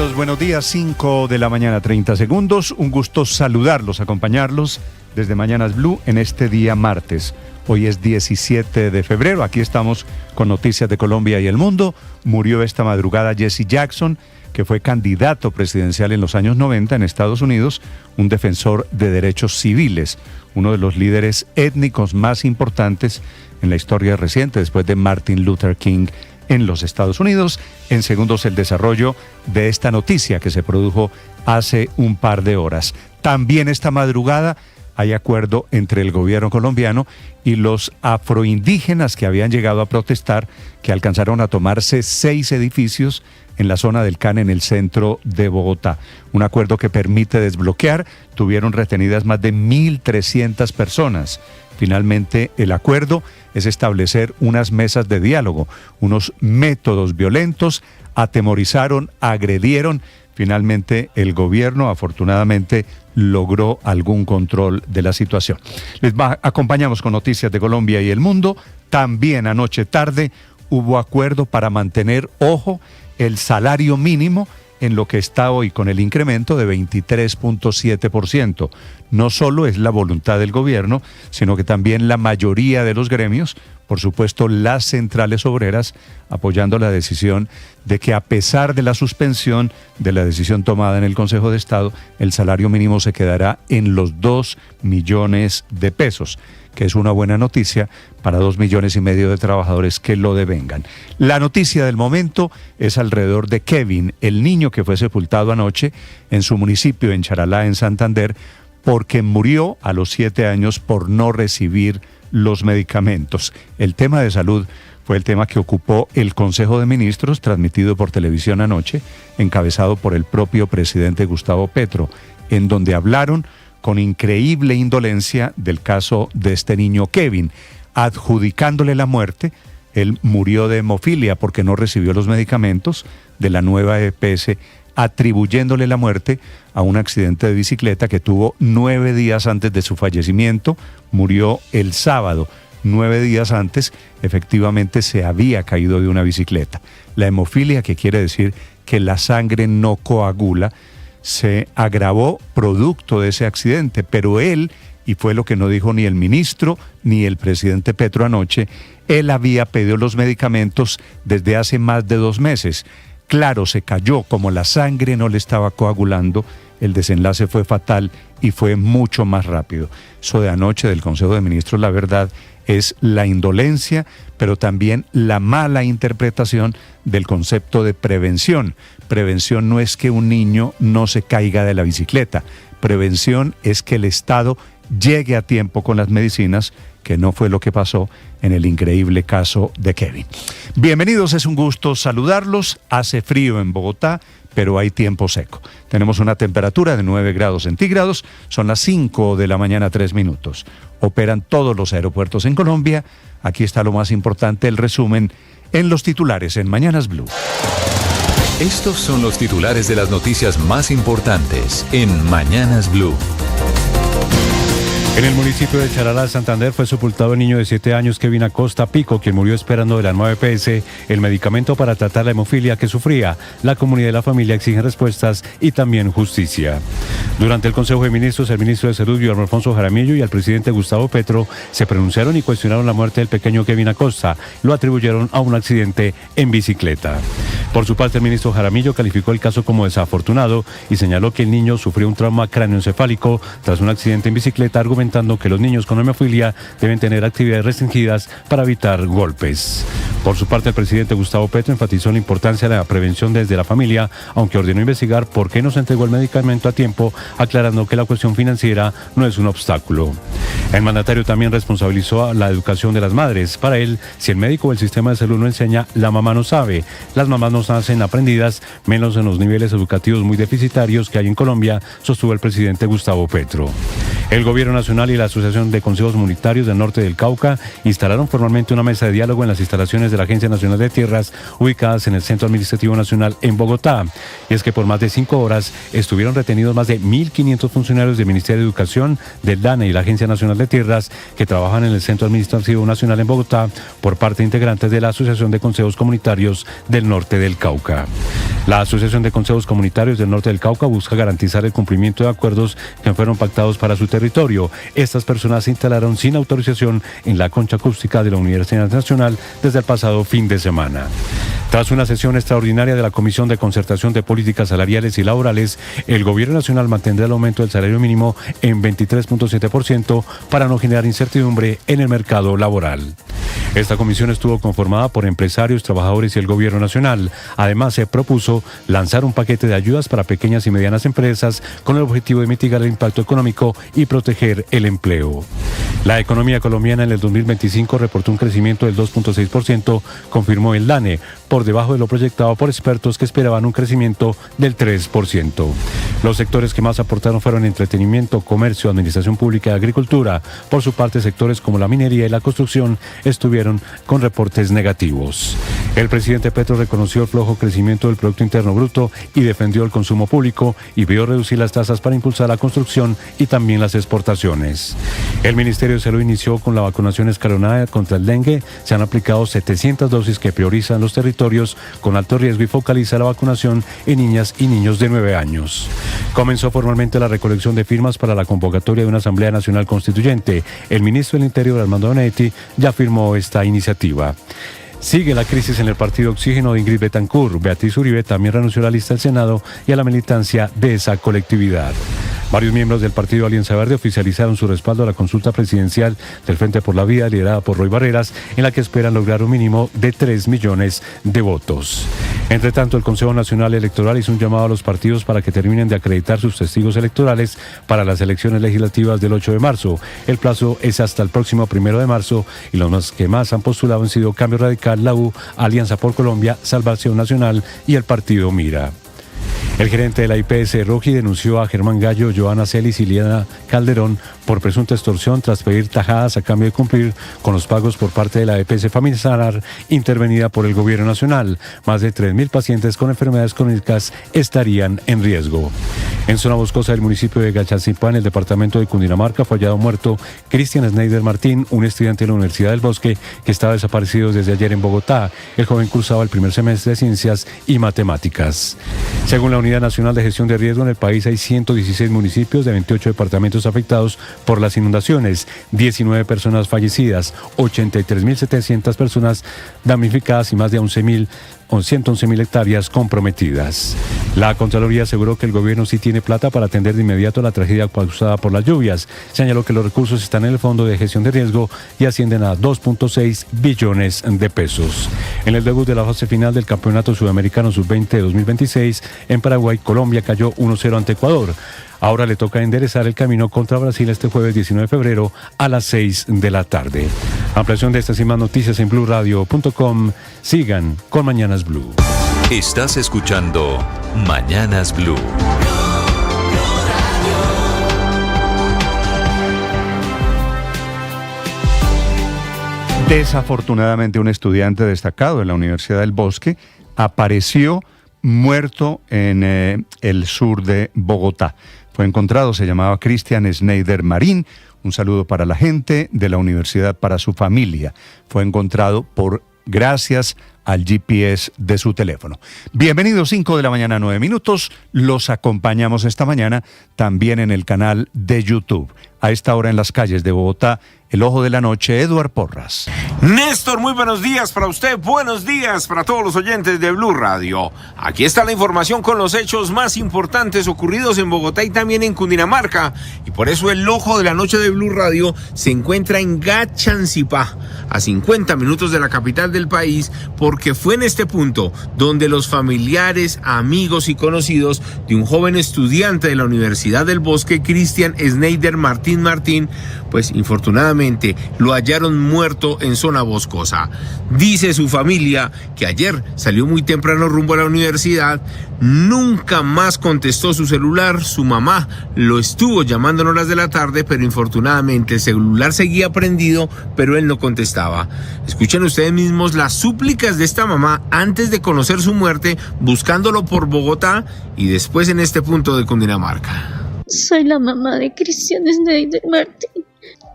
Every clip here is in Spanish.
Bienvenidos, buenos días, 5 de la mañana, 30 segundos. Un gusto saludarlos, acompañarlos desde Mañanas Blue en este día martes. Hoy es 17 de febrero, aquí estamos con noticias de Colombia y el mundo. Murió esta madrugada Jesse Jackson, que fue candidato presidencial en los años 90 en Estados Unidos, un defensor de derechos civiles, uno de los líderes étnicos más importantes en la historia reciente, después de Martin Luther King en los Estados Unidos. En segundos, el desarrollo de esta noticia que se produjo hace un par de horas. También esta madrugada hay acuerdo entre el gobierno colombiano y los afroindígenas que habían llegado a protestar, que alcanzaron a tomarse 6 edificios en la zona del CAN en el centro de Bogotá. Un acuerdo que permite desbloquear, tuvieron retenidas más de 1.300 personas. Finalmente, el acuerdo es establecer unas mesas de diálogo. Unos métodos violentos atemorizaron, agredieron. Finalmente, el gobierno, afortunadamente, logró algún control de la situación. Acompañamos con noticias de Colombia y el mundo. También anoche tarde hubo acuerdo para mantener, ojo, el salario mínimo en lo que está hoy, con el incremento de 23.7%. No solo es la voluntad del gobierno, sino que también la mayoría de los gremios, por supuesto las centrales obreras, apoyando la decisión de que, a pesar de la suspensión de la decisión tomada en el Consejo de Estado, el salario mínimo se quedará en los 2 millones de pesos, que es una buena noticia para 2,5 millones de trabajadores que lo devengan. La noticia del momento es alrededor de Kevin, el niño que fue sepultado anoche en su municipio, en Charalá, en Santander, porque murió a los 7 años por no recibir los medicamentos. El tema de salud fue el tema que ocupó el Consejo de Ministros, transmitido por televisión anoche, encabezado por el propio presidente Gustavo Petro, en donde hablaron con increíble indolencia del caso de este niño Kevin, adjudicándole la muerte. Él murió de hemofilia porque no recibió los medicamentos de la nueva EPS, atribuyéndole la muerte a un accidente de bicicleta que tuvo 9 días antes de su fallecimiento. Murió el sábado. 9 días antes, efectivamente, se había caído de una bicicleta. La hemofilia, que quiere decir que la sangre no coagula, se agravó producto de ese accidente, pero él, y fue lo que no dijo ni el ministro ni el presidente Petro anoche, él había pedido los medicamentos desde hace más de 2 meses. Claro, se cayó, como la sangre no le estaba coagulando, el desenlace fue fatal y fue mucho más rápido. Eso de anoche del Consejo de Ministros, la verdad, es la indolencia, pero también la mala interpretación del concepto de prevención. Prevención no es que un niño no se caiga de la bicicleta. Prevención es que el Estado llegue a tiempo con las medicinas, que no fue lo que pasó en el increíble caso de Kevin. Bienvenidos, es un gusto saludarlos. Hace frío en Bogotá, pero hay tiempo seco. Tenemos una temperatura de 9 grados centígrados, son las 5 de la mañana, 3 minutos. Operan todos los aeropuertos en Colombia. Aquí está lo más importante, el resumen en los titulares en Mañanas Blue. Estos son los titulares de las noticias más importantes en Mañanas Blue. En el municipio de Charalá, Santander, fue sepultado el niño de 7 años Kevin Acosta Pico, quien murió esperando de la nueva EPS el medicamento para tratar la hemofilia que sufría. La comunidad y la familia exigen respuestas y también justicia. Durante el Consejo de Ministros, el ministro de Salud, Guillermo Alfonso Jaramillo, y el presidente Gustavo Petro se pronunciaron y cuestionaron la muerte del pequeño Kevin Acosta. Lo atribuyeron a un accidente en bicicleta. Por su parte, el ministro Jaramillo calificó el caso como desafortunado y señaló que el niño sufrió un trauma cráneoencefálico tras un accidente en bicicleta, argumentando que los niños con hemofilia deben tener actividades restringidas para evitar golpes. Por su parte, el presidente Gustavo Petro enfatizó la importancia de la prevención desde la familia, aunque ordenó investigar por qué no se entregó el medicamento a tiempo, aclarando que la cuestión financiera no es un obstáculo. El mandatario también responsabilizó a la educación de las madres. Para él, si el médico o el sistema de salud no enseña, la mamá no sabe. Las mamás no nacen aprendidas, menos en los niveles educativos muy deficitarios que hay en Colombia, sostuvo el presidente Gustavo Petro. El Gobierno Nacional y la Asociación de Consejos Comunitarios del Norte del Cauca instalaron formalmente una mesa de diálogo en las instalaciones de la Agencia Nacional de Tierras, ubicadas en el Centro Administrativo Nacional en Bogotá. Y es que por más de 5 horas estuvieron retenidos más de 1.500 funcionarios del Ministerio de Educación, del DANE y la Agencia Nacional de Tierras que trabajan en el Centro Administrativo Nacional en Bogotá por parte de integrantes de la Asociación de Consejos Comunitarios del Norte del Cauca. La Asociación de Consejos Comunitarios del Norte del Cauca busca garantizar el cumplimiento de acuerdos que fueron pactados para su territorio. Estas personas se instalaron sin autorización en la concha acústica de la Universidad Nacional desde el pasado fin de semana. Tras una sesión extraordinaria de la Comisión de Concertación de Políticas Salariales y Laborales, el Gobierno Nacional mantendrá el aumento del salario mínimo en 23.7% para no generar incertidumbre en el mercado laboral. Esta comisión estuvo conformada por empresarios, trabajadores y el Gobierno Nacional. Además, se propuso lanzar un paquete de ayudas para pequeñas y medianas empresas con el objetivo de mitigar el impacto económico y proteger el empleo. La economía colombiana en el 2025 reportó un crecimiento del 2.6%, confirmó el DANE, por debajo de lo proyectado por expertos que esperaban un crecimiento del 3%. Los sectores que más aportaron fueron entretenimiento, comercio, administración pública y agricultura. Por su parte, sectores como la minería y la construcción estuvieron con reportes negativos. El presidente Petro reconoció el flojo crecimiento del Producto Interno Bruto y defendió el consumo público y pidió reducir las tasas para impulsar la construcción y también las exportaciones. El Ministerio de Salud inició con la vacunación escalonada contra el dengue. Se han aplicado 700 dosis que priorizan los territorios con alto riesgo y focaliza la vacunación en niñas y niños de 9 años. Comenzó formalmente la recolección de firmas para la convocatoria de una Asamblea Nacional Constituyente. El ministro del Interior, Armando Benedetti, ya firmó esta iniciativa. Sigue la crisis en el partido Oxígeno de Ingrid Betancourt. Beatriz Uribe también renunció a la lista del Senado y a la militancia de esa colectividad. Varios miembros del partido Alianza Verde oficializaron su respaldo a la consulta presidencial del Frente por la Vida, liderada por Roy Barreras, en la que esperan lograr un mínimo de 3 millones de votos. Entre tanto, el Consejo Nacional Electoral hizo un llamado a los partidos para que terminen de acreditar sus testigos electorales para las elecciones legislativas del 8 de marzo. El plazo es hasta el próximo 1 de marzo y los que más han postulado han sido Cambio Radical, la U, Alianza por Colombia, Salvación Nacional y el partido Mira. El gerente de la IPS Roji denunció a Germán Gallo, Joana Celis y Liana Calderón por presunta extorsión tras pedir tajadas a cambio de cumplir con los pagos por parte de la EPS Familiar intervenida por el Gobierno Nacional. Más de 3.000 pacientes con enfermedades crónicas estarían en riesgo. En zona boscosa del municipio de Gachalcipá, en el departamento de Cundinamarca, fue hallado muerto Cristian Schneider Martín, un estudiante de la Universidad del Bosque que estaba desaparecido desde ayer en Bogotá. El joven cursaba el primer semestre de Ciencias y Matemáticas. Según la Unidad Nacional de Gestión de Riesgo, en el país hay 116 municipios de 28 departamentos afectados por las inundaciones, 19 personas fallecidas, 83.700 personas damnificadas y más de 111.000 hectáreas comprometidas. La Contraloría aseguró que el gobierno sí tiene plata para atender de inmediato la tragedia causada por las lluvias. Señaló que los recursos están en el Fondo de Gestión de Riesgo y ascienden a 2.6 billones de pesos. En el debut de la fase final del Campeonato Sudamericano Sub-20 de 2026, en Paraguay, Colombia cayó 1-0 ante Ecuador. Ahora le toca enderezar el camino contra Brasil este jueves 19 de febrero a las 6 de la tarde. Ampliación de estas y más noticias en blurradio.com. Sigan con Mañanas Blue. Estás escuchando Mañanas Blue. Desafortunadamente, un estudiante destacado en la Universidad del Bosque apareció muerto en el sur de Bogotá. Fue encontrado, se llamaba Cristian Schneider Marín. Un saludo para la gente de la universidad, para su familia. Fue encontrado gracias al GPS de su teléfono. Bienvenidos, 5 de la mañana, 9 minutos. Los acompañamos esta mañana también en el canal de YouTube. A esta hora en las calles de Bogotá, el ojo de la noche, Eduard Porras. Néstor, muy buenos días para usted, buenos días para todos los oyentes de Blue Radio. Aquí está la información con los hechos más importantes ocurridos en Bogotá y también en Cundinamarca. Y por eso el ojo de la noche de Blue Radio se encuentra en Gachalcipá, a 50 minutos de la capital del país, porque fue en este punto donde los familiares, amigos y conocidos de un joven estudiante de la Universidad del Bosque, Cristian Schneider Martín, pues infortunadamente lo hallaron muerto en zona boscosa. Dice su familia que ayer salió muy temprano rumbo a la universidad, nunca más contestó su celular, su mamá lo estuvo llamando en horas de la tarde, pero infortunadamente el celular seguía prendido, pero él no contestaba. Escuchen ustedes mismos las súplicas de esta mamá antes de conocer su muerte, buscándolo por Bogotá y después en este punto de Cundinamarca. Soy la mamá de Cristian Schneider Martín.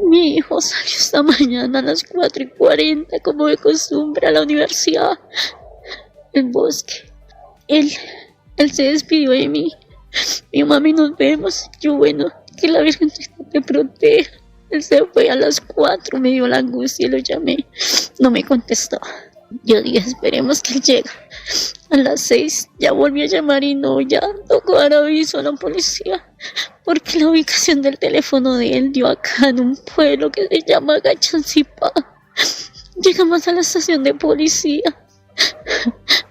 Mi hijo salió esta mañana a las 4:40, como de costumbre, a la universidad, el Bosque. Él Él se despidió de mí. Mi mami, nos vemos. Yo, bueno, que la Virgen te proteja. Él se fue a las 4, me dio la angustia y lo llamé. No me contestó. Yo dije, esperemos que él llegue. A las 6 ya volví a llamar y no, ya tocó dar aviso a la policía. Porque la ubicación del teléfono de él dio acá en un pueblo que se llama Gachancipá. Llegamos a la estación de policía.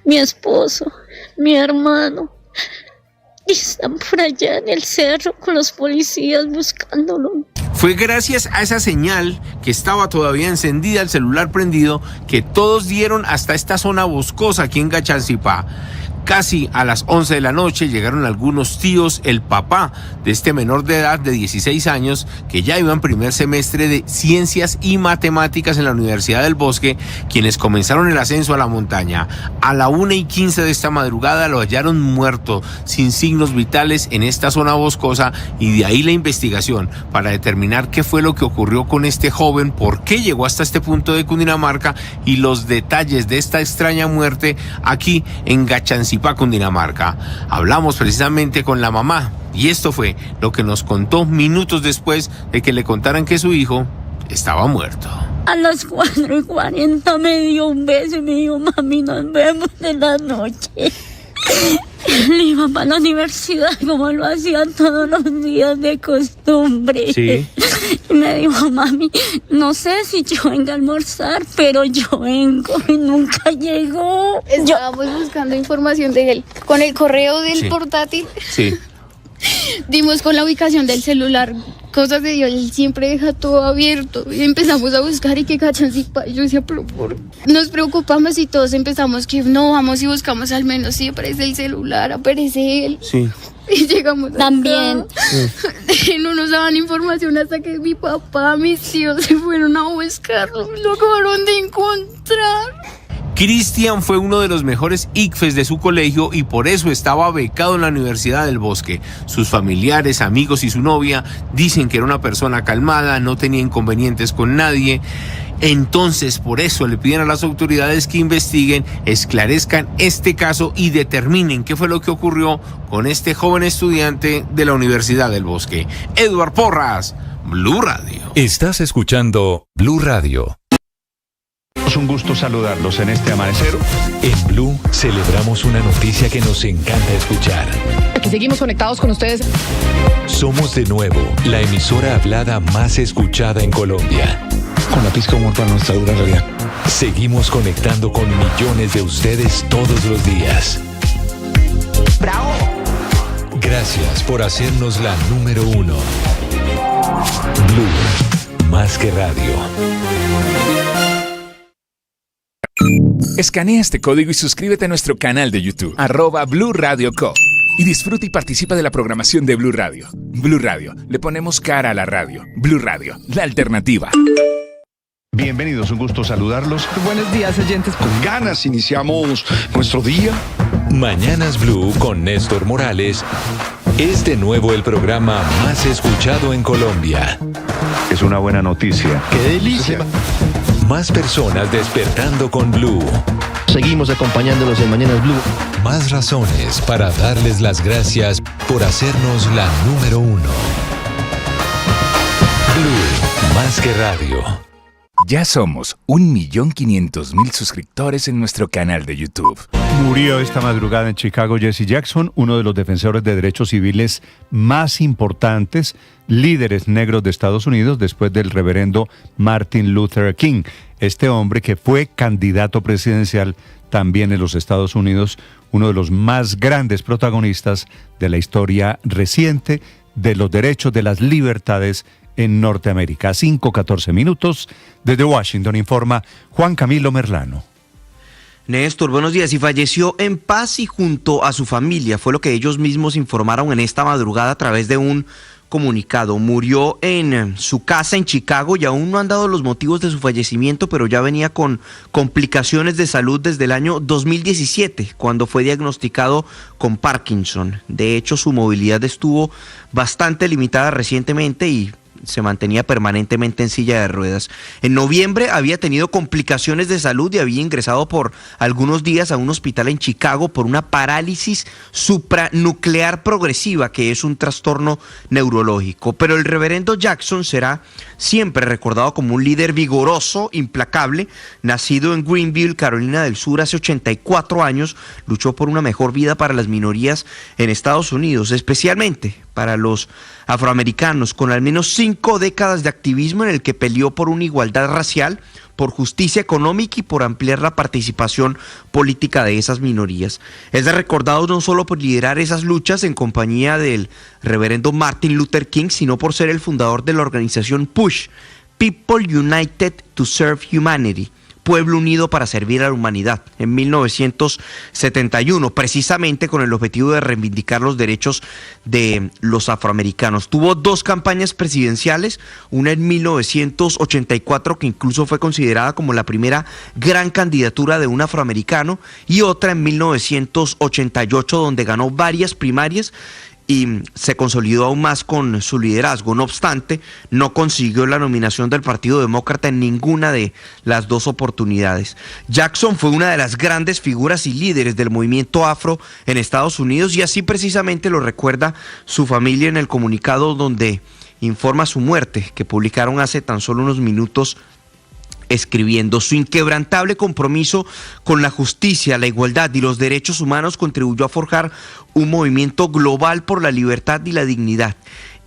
Mi esposo, mi hermano, y están por allá en el cerro con los policías buscándolo. Fue gracias a esa señal que estaba todavía encendida, el celular prendido, que todos dieron hasta esta zona boscosa aquí en Gachancipá. Casi a las 11 de la noche llegaron algunos tíos, el papá de este menor de edad de 16 años, que ya iba en primer semestre de Ciencias y Matemáticas en la Universidad del Bosque, quienes comenzaron el ascenso a la montaña. A la 1:15 de esta madrugada lo hallaron muerto, sin signos vitales en esta zona boscosa, y de ahí la investigación para determinar qué fue lo que ocurrió con este joven, por qué llegó hasta este punto de Cundinamarca y los detalles de esta extraña muerte aquí en Gachancipá, Cundinamarca. Hablamos precisamente con la mamá y esto fue lo que nos contó minutos después de que le contaran que su hijo estaba muerto. A las 4:40 me dio un beso y me dijo, mami, nos vemos en la noche. Él iba para la universidad como lo hacía todos los días de costumbre. Sí. Y me dijo, mami, no sé si yo venga a almorzar, pero yo vengo, y nunca llegó. Estábamos buscando información de él con el correo del portátil. Sí. Dimos con la ubicación del celular, cosas de Dios, él siempre deja todo abierto. Y empezamos a buscar y que Gachancipá. Yo decía, pero nos preocupamos y todos empezamos que no, vamos y buscamos al menos si aparece el celular, aparece él. Sí. Y llegamos también. No nos daban información hasta que mi papá, mis tíos se fueron a buscarlo. Lo acabaron de encontrar. Cristian fue uno de los mejores ICFES de su colegio y por eso estaba becado en la Universidad del Bosque. Sus familiares, amigos y su novia dicen que era una persona calmada, no tenía inconvenientes con nadie. Entonces, por eso le piden a las autoridades que investiguen, esclarezcan este caso y determinen qué fue lo que ocurrió con este joven estudiante de la Universidad del Bosque. Eduard Porras, Blue Radio. Estás escuchando Blue Radio. Es un gusto saludarlos en este amanecer. En Blue celebramos una noticia que nos encanta escuchar. Aquí seguimos conectados con ustedes. Somos de nuevo la emisora hablada más escuchada en Colombia. Con la pizca de humor para nuestra dura realidad. Seguimos conectando con millones de ustedes todos los días. ¡Bravo! Gracias por hacernos la número 1. Blue, más que radio. Escanea este código y suscríbete a nuestro canal de YouTube, @Blue Radio Co. Y disfruta y participa de la programación de Blue Radio. Blue Radio, le ponemos cara a la radio. Blue Radio, la alternativa. Bienvenidos, un gusto saludarlos. Buenos días, oyentes. Con ganas iniciamos nuestro día. Mañanas Blue con Néstor Morales es de nuevo el programa más escuchado en Colombia. Es una buena noticia. ¡Qué delicia! Más personas despertando con Blue. Seguimos acompañándolos en Mañanas Blue. Más razones para darles las gracias por hacernos la número 1. Blue, más que radio. Ya somos 1.500.000 suscriptores en nuestro canal de YouTube. Murió esta madrugada en Chicago Jesse Jackson, uno de los defensores de derechos civiles más importantes, líderes negros de Estados Unidos, después del reverendo Martin Luther King. Este hombre que fue candidato presidencial también en los Estados Unidos, uno de los más grandes protagonistas de la historia reciente de los derechos, de las libertades en Norteamérica. 5:14 minutos. Desde Washington informa Juan Camilo Merlano. Néstor, buenos días. Y falleció en paz y junto a su familia. Fue lo que ellos mismos informaron en esta madrugada a través de un comunicado. Murió en su casa en Chicago y aún no han dado los motivos de su fallecimiento, pero ya venía con complicaciones de salud desde el año 2017, cuando fue diagnosticado con Parkinson. De hecho, su movilidad estuvo bastante limitada recientemente y se mantenía permanentemente en silla de ruedas. En noviembre había tenido complicaciones de salud y había ingresado por algunos días a un hospital en Chicago por una parálisis supranuclear progresiva, que es un trastorno neurológico. Pero el reverendo Jackson será siempre recordado como un líder vigoroso, implacable. Nacido en Greenville, Carolina del Sur, hace 84 años, luchó por una mejor vida para las minorías en Estados Unidos, especialmente para los afroamericanos, con al menos 5 décadas de activismo en el que peleó por una igualdad racial, por justicia económica y por ampliar la participación política de esas minorías. Es recordado no solo por liderar esas luchas en compañía del reverendo Martin Luther King, sino por ser el fundador de la organización PUSH, People United to Serve Humanity, Pueblo Unido para Servir a la Humanidad, en 1971, precisamente con el objetivo de reivindicar los derechos de los afroamericanos. Tuvo 2 campañas presidenciales, una en 1984, que incluso fue considerada como la primera gran candidatura de un afroamericano, y otra en 1988, donde ganó varias primarias y se consolidó aún más con su liderazgo. No obstante, no consiguió la nominación del Partido Demócrata en ninguna de las 2 oportunidades. Jackson fue una de las grandes figuras y líderes del movimiento afro en Estados Unidos, y así precisamente lo recuerda su familia en el comunicado donde informa su muerte, que publicaron hace tan solo unos minutos, escribiendo: su inquebrantable compromiso con la justicia, la igualdad y los derechos humanos contribuyó a forjar un movimiento global por la libertad y la dignidad.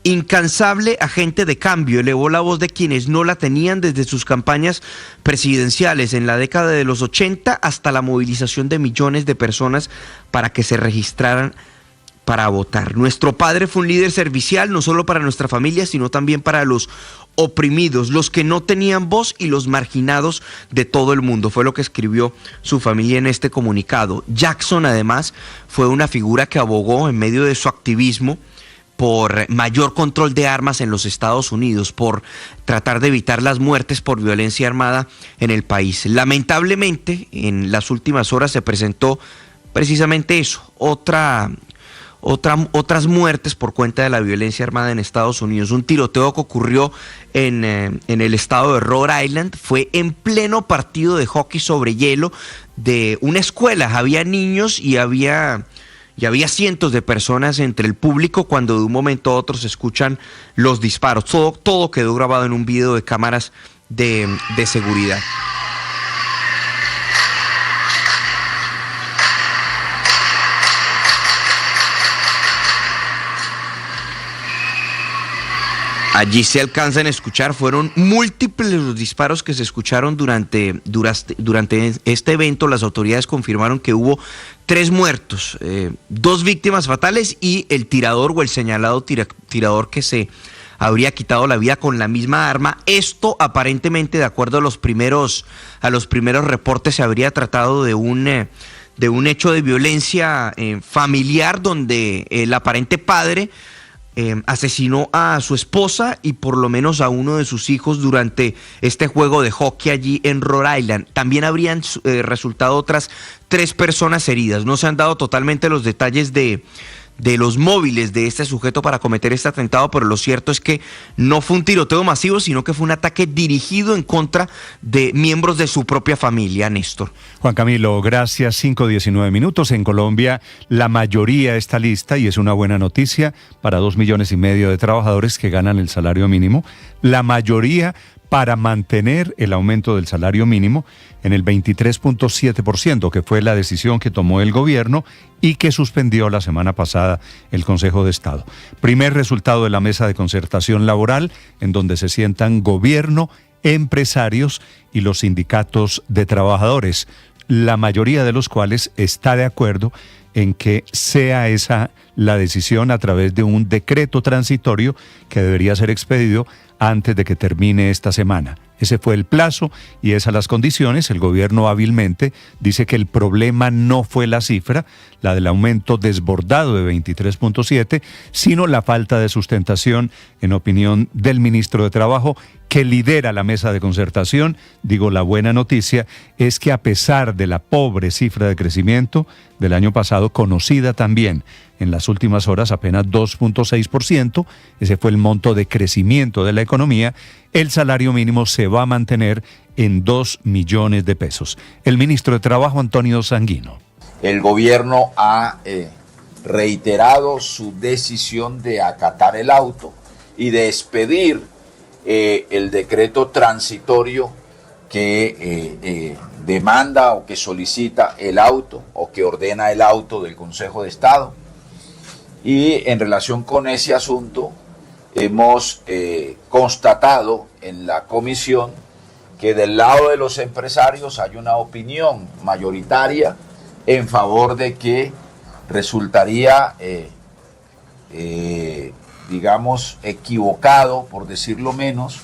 Incansable agente de cambio, elevó la voz de quienes no la tenían desde sus campañas presidenciales en la década de los 80 hasta la movilización de millones de personas para que se registraran para votar. Nuestro padre fue un líder servicial, no solo para nuestra familia, sino también para los oprimidos, los que no tenían voz y los marginados de todo el mundo. Fue lo que escribió su familia en este comunicado. Jackson, además, fue una figura que abogó en medio de su activismo por mayor control de armas en los Estados Unidos, por tratar de evitar las muertes por violencia armada en el país. Lamentablemente, en las últimas horas se presentó precisamente eso, otras muertes por cuenta de la violencia armada en Estados Unidos. Un tiroteo que ocurrió en el estado de Rhode Island, fue en pleno partido de hockey sobre hielo de una escuela. Había niños y había cientos de personas entre el público cuando de un momento a otro se escuchan los disparos. Todo quedó grabado en un video de cámaras de seguridad. Allí se alcanzan a escuchar, fueron múltiples los disparos que se escucharon durante este evento. Las autoridades confirmaron que hubo 3 muertos, 2 víctimas fatales y el tirador o el señalado tirador que se habría quitado la vida con la misma arma. Esto aparentemente, de acuerdo a los primeros reportes, se habría tratado de un hecho de violencia familiar, donde el aparente padre asesinó a su esposa y por lo menos a uno de sus hijos durante este juego de hockey allí en Rhode Island. También habrían resultado otras 3 personas heridas. No se han dado totalmente los detalles de los móviles de este sujeto para cometer este atentado, pero lo cierto es que no fue un tiroteo masivo, sino que fue un ataque dirigido en contra de miembros de su propia familia, Néstor. Juan Camilo, gracias. 5:19 minutos. En Colombia la mayoría está lista y es una buena noticia para 2,5 millones de trabajadores que ganan el salario mínimo. La mayoría para mantener el aumento del salario mínimo en el 23.7%, que fue la decisión que tomó el gobierno y que suspendió la semana pasada el Consejo de Estado. Primer resultado de la mesa de concertación laboral, en donde se sientan gobierno, empresarios y los sindicatos de trabajadores, la mayoría de los cuales está de acuerdo en que sea esa la decisión a través de un decreto transitorio que debería ser expedido antes de que termine esta semana. Ese fue el plazo y esas las condiciones. El gobierno hábilmente dice que el problema no fue la cifra, la del aumento desbordado de 23.7, sino la falta de sustentación, en opinión del ministro de Trabajo, que lidera la mesa de concertación. Digo, la buena noticia es que a pesar de la pobre cifra de crecimiento del año pasado, conocida también en las últimas horas, apenas 2.6%, ese fue el monto de crecimiento de la economía, el salario mínimo se va a mantener en 2 millones de pesos. El ministro de Trabajo, Antonio Sanguino. El gobierno ha reiterado su decisión de acatar el auto y de expedir el decreto transitorio que demanda o que solicita el auto o que ordena el auto del Consejo de Estado. Y en relación con ese asunto hemos constatado en la comisión que del lado de los empresarios hay una opinión mayoritaria en favor de que resultaría digamos, equivocado, por decirlo menos,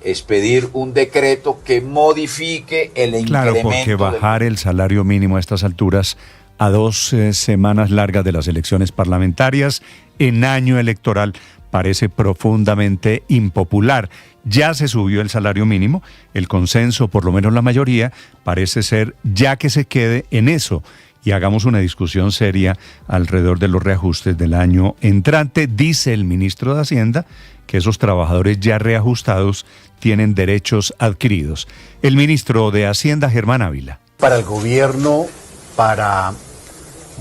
expedir un decreto que modifique el incremento. Claro, porque bajar el salario mínimo a estas alturas, a 2 semanas largas de las elecciones parlamentarias, en año electoral, parece profundamente impopular. Ya se subió el salario mínimo, el consenso, por lo menos la mayoría, parece ser ya que se quede en eso y hagamos una discusión seria alrededor de los reajustes del año entrante. Dice el ministro de Hacienda que esos trabajadores ya reajustados tienen derechos adquiridos. El ministro de Hacienda, Germán Ávila. Para el gobierno, para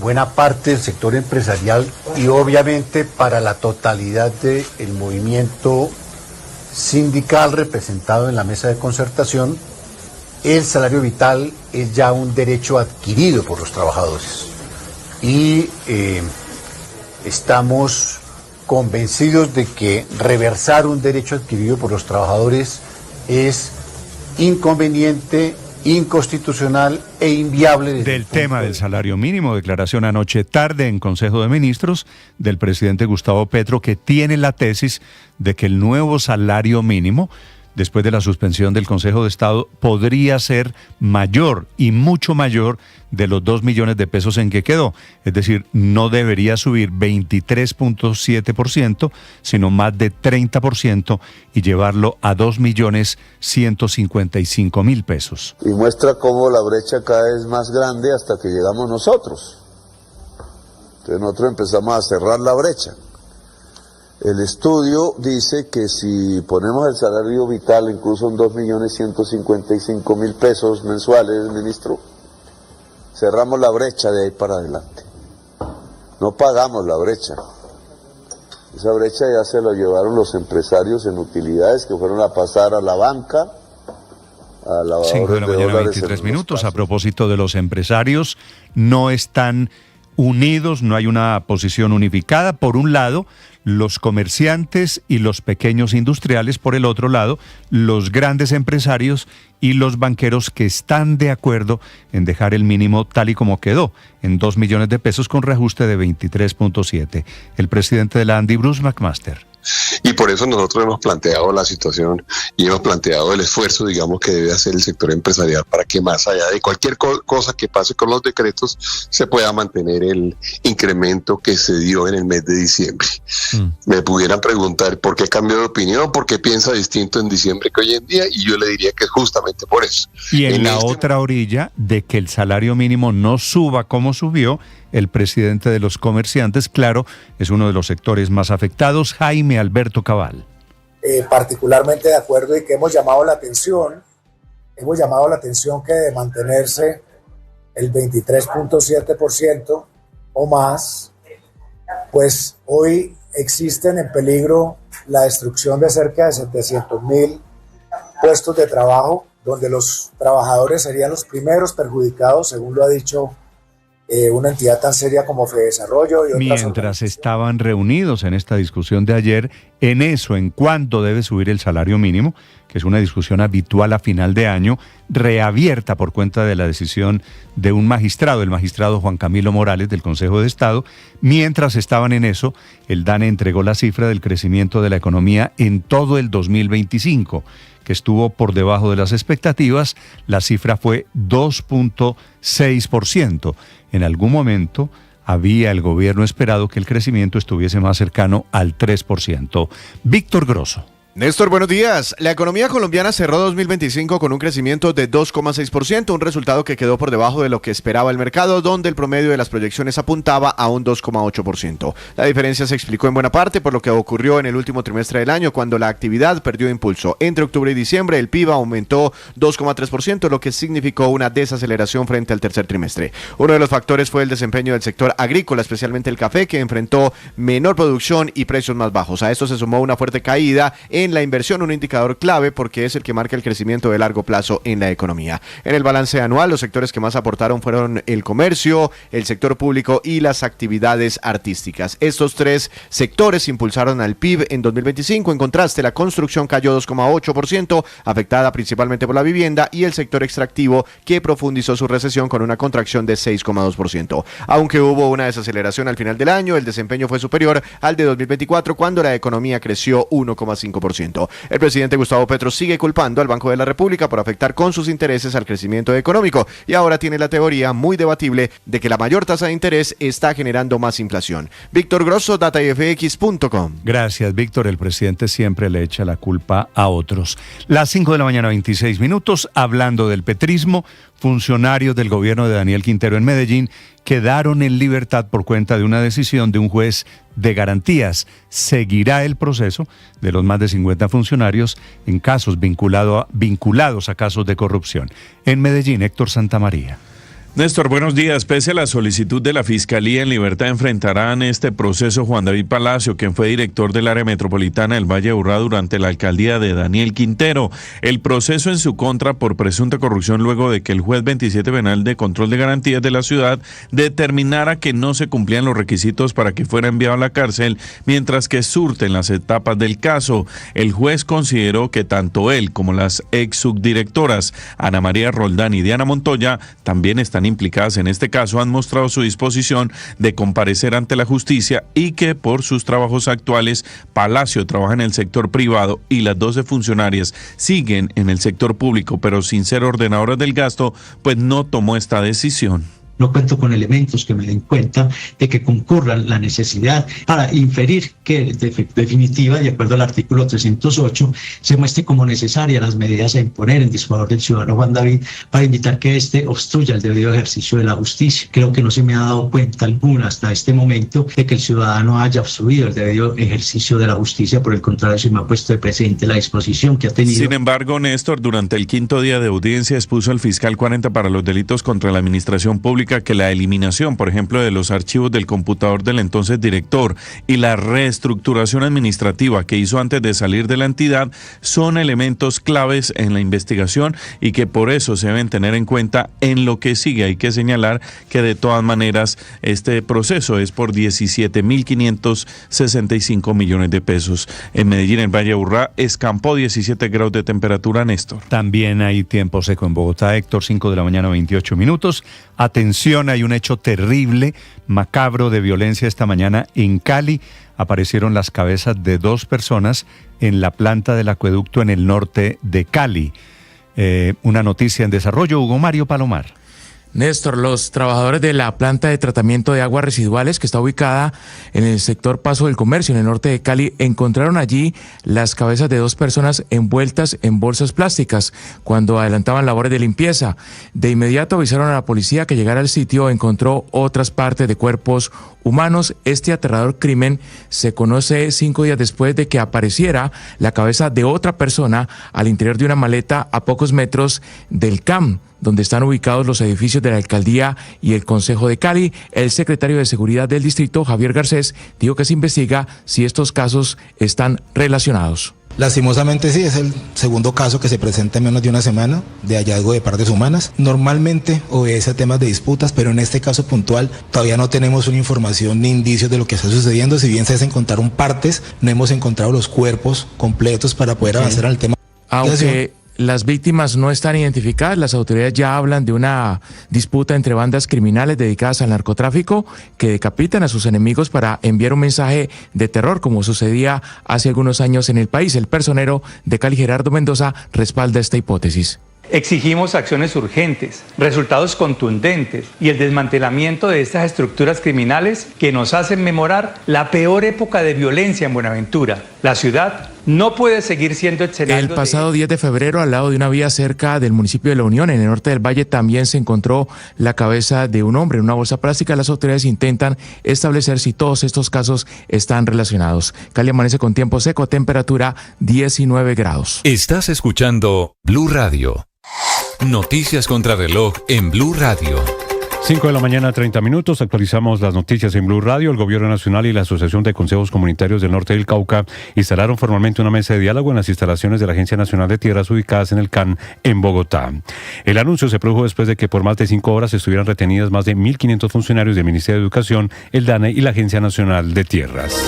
buena parte del sector empresarial y obviamente para la totalidad del movimiento sindical representado en la mesa de concertación, el salario vital es ya un derecho adquirido por los trabajadores y estamos convencidos de que reversar un derecho adquirido por los trabajadores es inconveniente, inconstitucional e inviable. Del tema del salario mínimo, declaración anoche tarde en Consejo de Ministros del presidente Gustavo Petro, que tiene la tesis de que el nuevo salario mínimo, después de la suspensión del Consejo de Estado, podría ser mayor y mucho mayor de los 2 millones de pesos en que quedó. Es decir, no debería subir 23.7%, sino más de 30% y llevarlo a 2.155.000 pesos. Y muestra cómo la brecha cada vez más grande hasta que llegamos nosotros. Entonces nosotros empezamos a cerrar la brecha. El estudio dice que si ponemos el salario vital incluso en 2.155.000 pesos mensuales, ministro, cerramos la brecha de ahí para adelante. No pagamos la brecha. Esa brecha ya se lo llevaron los empresarios en utilidades que fueron a pasar a la banca, a la 5 de la mañana, 23 minutos. A propósito de los empresarios, no están unidos, no hay una posición unificada. Por un lado, los comerciantes y los pequeños industriales, por el otro lado, los grandes empresarios y los banqueros, que están de acuerdo en dejar el mínimo tal y como quedó, en 2 millones de pesos con reajuste de 23.7. El presidente de la ANDI, Bruce McMaster. Y por eso nosotros hemos planteado la situación y hemos planteado el esfuerzo, digamos, que debe hacer el sector empresarial para que más allá de cualquier cosa que pase con los decretos, se pueda mantener el incremento que se dio en el mes de diciembre. Me pudieran preguntar por qué cambió de opinión, por qué piensa distinto en diciembre que hoy en día, y yo le diría que es justamente por eso. Y en la otra orilla de que el salario mínimo no suba como subió, el presidente de los comerciantes, claro, es uno de los sectores más afectados, Jaime Alberto Cabal. Particularmente de acuerdo, y que hemos llamado la atención que de mantenerse el 23.7% o más, pues hoy existen en peligro la destrucción de cerca de 700.000 puestos de trabajo, donde los trabajadores serían los primeros perjudicados, según lo ha dicho una entidad tan seria como Fedesarrollo y otras. Mientras estaban reunidos en esta discusión de ayer, en eso, en cuánto debe subir el salario mínimo, que es una discusión habitual a final de año, reabierta por cuenta de la decisión de un magistrado, el magistrado Juan Camilo Morales del Consejo de Estado. Mientras estaban en eso, el DANE entregó la cifra del crecimiento de la economía en todo el 2025, que estuvo por debajo de las expectativas. La cifra fue 2.6%. En algún momento había el gobierno esperado que el crecimiento estuviese más cercano al 3%. Víctor Grosso. Néstor, buenos días. La economía colombiana cerró 2025 con un crecimiento de 2,6%, un resultado que quedó por debajo de lo que esperaba el mercado, donde el promedio de las proyecciones apuntaba a un 2,8%. La diferencia se explicó en buena parte por lo que ocurrió en el último trimestre del año, cuando la actividad perdió impulso. Entre octubre y diciembre, el PIB aumentó 2,3%, lo que significó una desaceleración frente al tercer trimestre. Uno de los factores fue el desempeño del sector agrícola, especialmente el café, que enfrentó menor producción y precios más bajos. A esto se sumó una fuerte caída en la inversión, un indicador clave porque es el que marca el crecimiento de largo plazo en la economía. En el balance anual, los sectores que más aportaron fueron el comercio, el sector público y las actividades artísticas. Estos tres sectores impulsaron al PIB en 2025. En contraste, la construcción cayó 2,8%, afectada principalmente por la vivienda, y el sector extractivo, que profundizó su recesión con una contracción de 6,2%. Aunque hubo una desaceleración al final del año, el desempeño fue superior al de 2024, cuando la economía creció 1,5%. El presidente Gustavo Petro sigue culpando al Banco de la República por afectar con sus intereses al crecimiento económico, y ahora tiene la teoría muy debatible de que la mayor tasa de interés está generando más inflación. Víctor Grosso, datafx.com. Gracias, Víctor. El presidente siempre le echa la culpa a otros. Las 5 de la mañana, 26 minutos, hablando del petrismo, funcionarios del gobierno de Daniel Quintero en Medellín quedaron en libertad por cuenta de una decisión de un juez de garantías. Seguirá el proceso de los más de 50 funcionarios en casos vinculados a casos de corrupción. En Medellín, Héctor Santamaría. Néstor, buenos días. Pese a la solicitud de la Fiscalía, en libertad enfrentarán este proceso Juan David Palacio, quien fue director del área metropolitana del Valle de Aburrá durante la alcaldía de Daniel Quintero. El proceso en su contra por presunta corrupción, luego de que el juez 27 penal de control de garantías de la ciudad determinara que no se cumplían los requisitos para que fuera enviado a la cárcel, mientras que surten las etapas del caso. El juez consideró que tanto él como las ex subdirectoras Ana María Roldán y Diana Montoya también están implicadas en este caso, han mostrado su disposición de comparecer ante la justicia, y que por sus trabajos actuales Palacio trabaja en el sector privado y las 12 funcionarias siguen en el sector público, pero sin ser ordenadoras del gasto, pues no tomó esta decisión. No cuento con elementos que me den cuenta de que concurran la necesidad para inferir que, de definitiva, de acuerdo al artículo 308, se muestre como necesarias las medidas a imponer en disfavor del ciudadano Juan David para evitar que éste obstruya el debido ejercicio de la justicia. Creo que no se me ha dado cuenta alguna hasta este momento de que el ciudadano haya obstruido el debido ejercicio de la justicia. Por el contrario, se me ha puesto de presente la disposición que ha tenido. Sin embargo, Néstor, durante el quinto día de audiencia expuso el fiscal 40 para los delitos contra la administración pública que la eliminación, por ejemplo, de los archivos del computador del entonces director y la reestructuración administrativa que hizo antes de salir de la entidad son elementos claves en la investigación, y que por eso se deben tener en cuenta en lo que sigue. Hay que señalar que de todas maneras este proceso es por 17.565 millones de pesos. En Medellín, el Valle de Aburrá, escampó 17 grados de temperatura, Néstor. También hay tiempo seco en Bogotá, Héctor, 5 de la mañana, 28 minutos. Atención, hay un hecho terrible, macabro, de violencia esta mañana en Cali. Aparecieron las cabezas de 2 personas en la planta del acueducto en el norte de Cali. Una noticia en desarrollo, Hugo Mario Palomar. Néstor, los trabajadores de la planta de tratamiento de aguas residuales, que está ubicada en el sector Paso del Comercio, en el norte de Cali, encontraron allí las cabezas de 2 personas envueltas en bolsas plásticas cuando adelantaban labores de limpieza. De inmediato avisaron a la policía que llegara al sitio, encontró otras partes de cuerpos humanos. Este aterrador crimen se conoce 5 días después de que apareciera la cabeza de otra persona al interior de una maleta a pocos metros del CAM, donde están ubicados los edificios de la Alcaldía y el Consejo de Cali. El secretario de Seguridad del distrito, Javier Garcés, dijo que se investiga si estos casos están relacionados. Lastimosamente sí, es el segundo caso que se presenta en menos de una semana de hallazgo de partes humanas. Normalmente obedece a temas de disputas, pero en este caso puntual todavía no tenemos una información ni indicios de lo que está sucediendo. Si bien se encontraron partes, no hemos encontrado los cuerpos completos para poder avanzar en el tema. Aunque las víctimas no están identificadas, las autoridades ya hablan de una disputa entre bandas criminales dedicadas al narcotráfico que decapitan a sus enemigos para enviar un mensaje de terror, como sucedía hace algunos años en el país. El personero de Cali, Gerardo Mendoza, respalda esta hipótesis. Exigimos acciones urgentes, resultados contundentes y el desmantelamiento de estas estructuras criminales que nos hacen memorar la peor época de violencia en Buenaventura. La ciudad no puede seguir siendo escenario. El pasado 10 de febrero, al lado de una vía cerca del municipio de La Unión, en el norte del Valle, también se encontró la cabeza de un hombre en una bolsa plástica. Las autoridades intentan establecer si todos estos casos están relacionados. Cali amanece con tiempo seco, temperatura 19 grados. Estás escuchando Blue Radio. Noticias contra reloj en Blue Radio. 5 de la mañana, 30 minutos. Actualizamos las noticias en Blue Radio. El Gobierno Nacional y la Asociación de Consejos Comunitarios del Norte del Cauca instalaron formalmente una mesa de diálogo en las instalaciones de la Agencia Nacional de Tierras ubicadas en el CAN en Bogotá. El anuncio se produjo después de que por más de 5 horas estuvieran retenidas más de 1.500 funcionarios del Ministerio de Educación, el DANE y la Agencia Nacional de Tierras.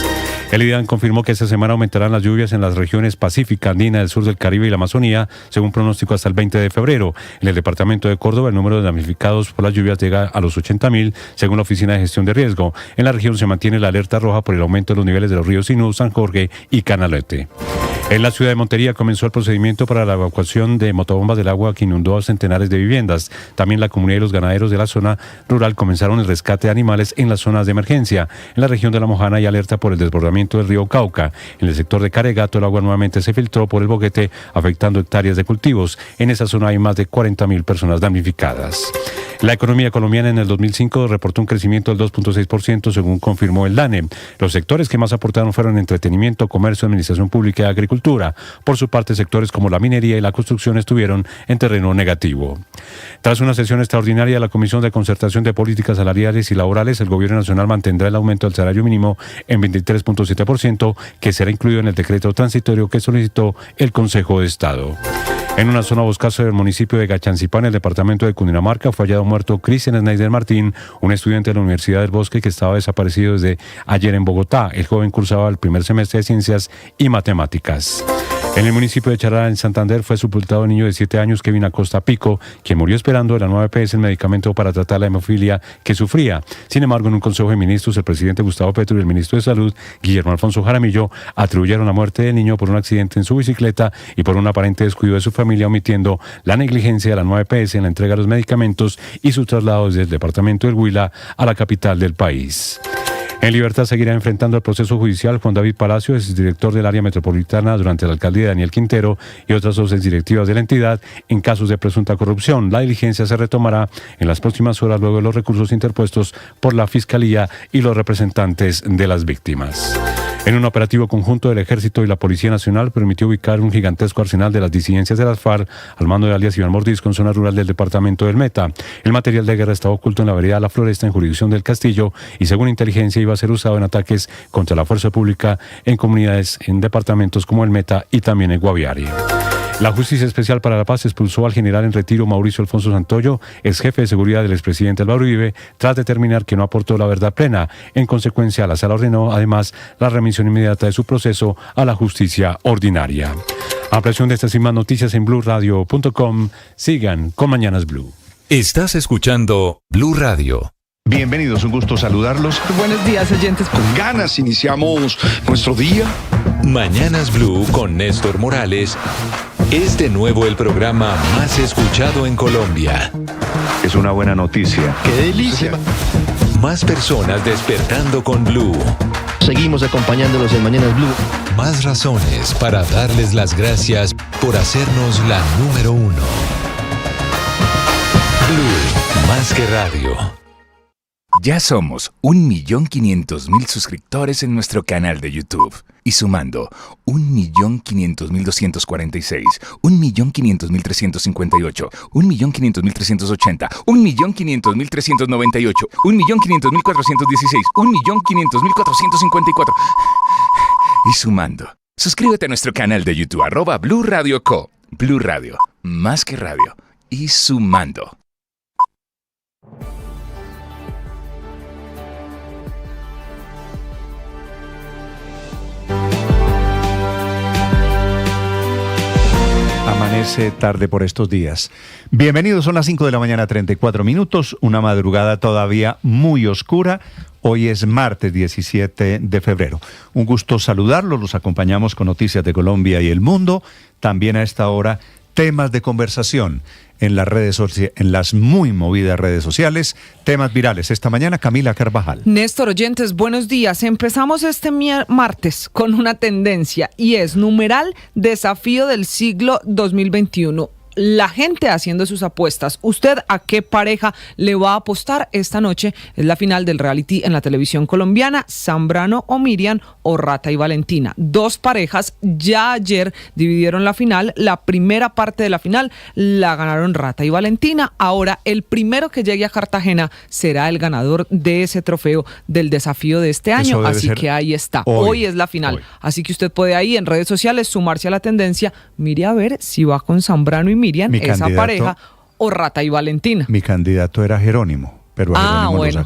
El IDAN confirmó que esta semana aumentarán las lluvias en las regiones Pacífica, Andina, del sur del Caribe y la Amazonía, según pronóstico hasta el 20 de febrero. En el departamento de Córdoba, el número de damnificados por las lluvias llega a los 80.000, según la Oficina de Gestión de Riesgo. En la región se mantiene la alerta roja por el aumento de los niveles de los ríos Sinú, San Jorge y Canalete. En la ciudad de Montería comenzó el procedimiento para la evacuación de motobombas del agua que inundó a centenares de viviendas. También la comunidad y los ganaderos de la zona rural comenzaron el rescate de animales en las zonas de emergencia. En la región de La Mojana hay alerta por el desbordamiento del río Cauca. En el sector de Caregato el agua nuevamente se filtró por el boquete, afectando hectáreas de cultivos. En esa zona hay más de 40.000 personas damnificadas. La economía colombiana en el 2005 reportó un crecimiento del 2.6%, según confirmó el DANE. Los sectores que más aportaron fueron entretenimiento, comercio, administración pública y agricultura. Por su parte, sectores como la minería y la construcción estuvieron en terreno negativo. Tras una sesión extraordinaria de la Comisión de Concertación de Políticas Salariales y Laborales, el Gobierno Nacional mantendrá el aumento del salario mínimo en 23.7%, que será incluido en el decreto transitorio que solicitó el Consejo de Estado. En una zona boscosa del municipio de Gachancipá, en el departamento de Cundinamarca, fue hallado muerto Cristian Snyder Martín, un estudiante de la Universidad del Bosque que estaba desaparecido desde ayer en Bogotá. El joven cursaba el primer semestre de Ciencias y Matemáticas. En el municipio de Charalá, en Santander, fue sepultado un niño de 7 años, Kevin Acosta Pico, quien murió esperando de la nueva EPS el medicamento para tratar la hemofilia que sufría. Sin embargo, en un consejo de ministros, el presidente Gustavo Petro y el ministro de Salud, Guillermo Alfonso Jaramillo, atribuyeron la muerte del niño por un accidente en su bicicleta y por un aparente descuido de su familia, omitiendo la negligencia de la nueva EPS en la entrega de los medicamentos y su traslado desde el departamento del Huila a la capital del país. En libertad seguirá enfrentando el proceso judicial Juan David Palacio, exdirector del área metropolitana durante la alcaldía de Daniel Quintero, y otras dos exdirectivas de la entidad en casos de presunta corrupción. La diligencia se retomará en las próximas horas luego de los recursos interpuestos por la Fiscalía y los representantes de las víctimas. En un operativo conjunto del Ejército y la Policía Nacional permitió ubicar un gigantesco arsenal de las disidencias de las FARC al mando de alias Iván Mordisco en zona rural del departamento del Meta. El material de guerra estaba oculto en la vereda La Floresta, en jurisdicción del Castillo, y según inteligencia iba a ser usado en ataques contra la fuerza pública en comunidades en departamentos como el Meta y también en Guaviare. La Justicia Especial para la Paz expulsó al general en retiro Mauricio Alfonso Santoyo, ex jefe de seguridad del expresidente Álvaro Uribe, tras determinar que no aportó la verdad plena. En consecuencia, la sala ordenó además la remisión inmediata de su proceso a la justicia ordinaria. Ampliación de estas y más noticias en BlueRadio.com. Sigan con Mañanas Blue. Estás escuchando Blue Radio. Bienvenidos, un gusto saludarlos. Buenos días, oyentes. Con ganas iniciamos nuestro día. Mañanas Blue con Néstor Morales es de nuevo el programa más escuchado en Colombia. Es una buena noticia. ¡Qué delicia! Más personas despertando con Blue. Seguimos acompañándolos en Mañanas Blue. Más razones para darles las gracias por hacernos la número 1. Blue, más que radio. Ya somos 1.500.000 suscriptores en nuestro canal de YouTube. Y sumando 1.500.246, 1.500.358, 1.500.380, 1.500.398, 1.500.416, 1.500.454. Y sumando. Suscríbete a nuestro canal de YouTube, @Blue Radio Co. Blue Radio, más que radio. Y sumando. Amanece tarde por estos días. Bienvenidos, son las 5 de la mañana, 34 minutos, una madrugada todavía muy oscura. Hoy es martes 17 de febrero. Un gusto saludarlos, los acompañamos con noticias de Colombia y el mundo. También a esta hora temas de conversación en las en las muy movidas redes sociales, temas virales. Esta mañana, Camila Carvajal. Néstor, oyentes, buenos días. Empezamos este martes con una tendencia y es numeral desafío del siglo 2021. La gente haciendo sus apuestas. ¿Usted a qué pareja le va a apostar esta noche? Es la final del reality en la televisión colombiana, Zambrano o Miriam o Rata y Valentina. 2 parejas ya ayer dividieron la final. La primera parte de la final la ganaron Rata y Valentina. Ahora el primero que llegue a Cartagena será el ganador de ese trofeo del desafío de este año. Así que ahí está. Hoy es la final. Hoy. Así que usted puede ahí en redes sociales sumarse a la tendencia. Mire a ver si va con Zambrano y Miriam, esa pareja, o Rata y Valentina. Mi candidato era Jerónimo, pero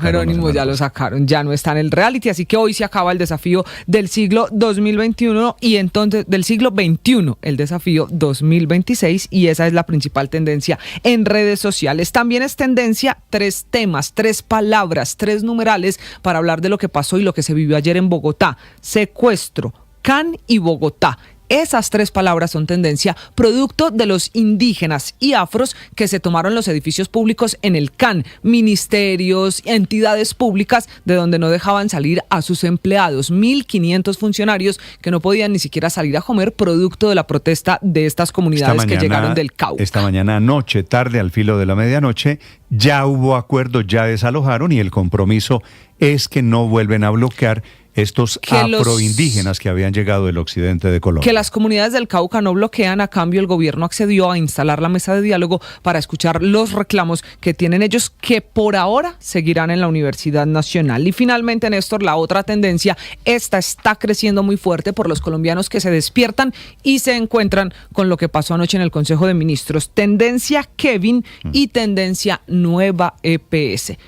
Jerónimo ya lo sacaron, ya no está en el reality, así que hoy se acaba el desafío del siglo 2021 y entonces del siglo XXI, el desafío 2026, y esa es la principal tendencia en redes sociales. También es tendencia 3 temas, 3 palabras, 3 numerales para hablar de lo que pasó y lo que se vivió ayer en Bogotá. Secuestro, CAN y Bogotá. Esas 3 palabras son tendencia producto de los indígenas y afros que se tomaron los edificios públicos en el CAN, ministerios, entidades públicas de donde no dejaban salir a sus empleados, 1.500 funcionarios que no podían ni siquiera salir a comer producto de la protesta de estas comunidades que llegaron del Cauca. Esta mañana, anoche, tarde, al filo de la medianoche, ya hubo acuerdo, ya desalojaron y el compromiso es que no vuelven a bloquear estos afroindígenas que habían llegado del occidente de Colombia. Que las comunidades del Cauca no bloquean, a cambio el gobierno accedió a instalar la mesa de diálogo para escuchar los reclamos que tienen ellos, que por ahora seguirán en la Universidad Nacional. Y finalmente, Néstor, la otra tendencia, esta está creciendo muy fuerte por los colombianos que se despiertan y se encuentran con lo que pasó anoche en el Consejo de Ministros. Tendencia Kevin y tendencia nueva EPS.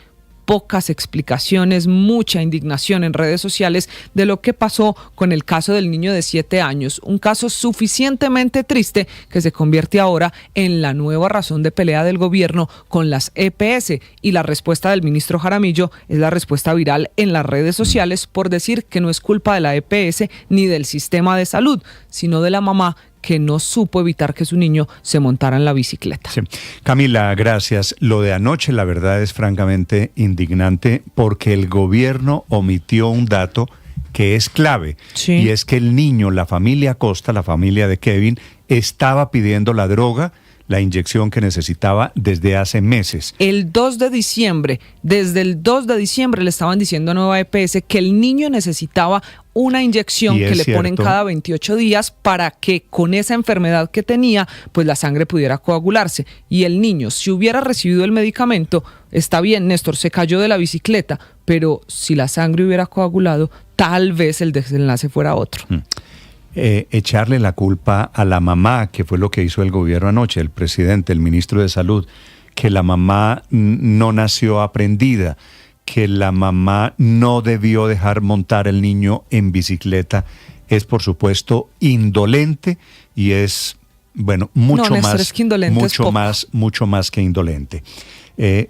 Pocas explicaciones, mucha indignación en redes sociales de lo que pasó con el caso del niño de 7 años, un caso suficientemente triste que se convierte ahora en la nueva razón de pelea del gobierno con las EPS, y la respuesta del ministro Jaramillo es la respuesta viral en las redes sociales por decir que no es culpa de la EPS ni del sistema de salud, sino de la mamá que no supo evitar que su niño se montara en la bicicleta. Sí. Camila, gracias. Lo de anoche, la verdad, es francamente indignante porque el gobierno omitió un dato que es clave, y es que el niño, la familia Acosta, la familia de Kevin, estaba pidiendo la droga, la inyección que necesitaba desde hace meses. Desde el 2 de diciembre le estaban diciendo a Nueva EPS que el niño necesitaba una inyección que le ponen cada 28 días para que con esa enfermedad que tenía, pues la sangre pudiera coagularse. Y el niño, si hubiera recibido el medicamento, está bien, Néstor, se cayó de la bicicleta, pero si la sangre hubiera coagulado, tal vez el desenlace fuera otro. Echarle la culpa a la mamá, que fue lo que hizo el gobierno anoche, el presidente, el ministro de Salud, que la mamá no nació aprendida, que la mamá no debió dejar montar el niño en bicicleta, es por supuesto indolente y es, bueno, mucho más que indolente.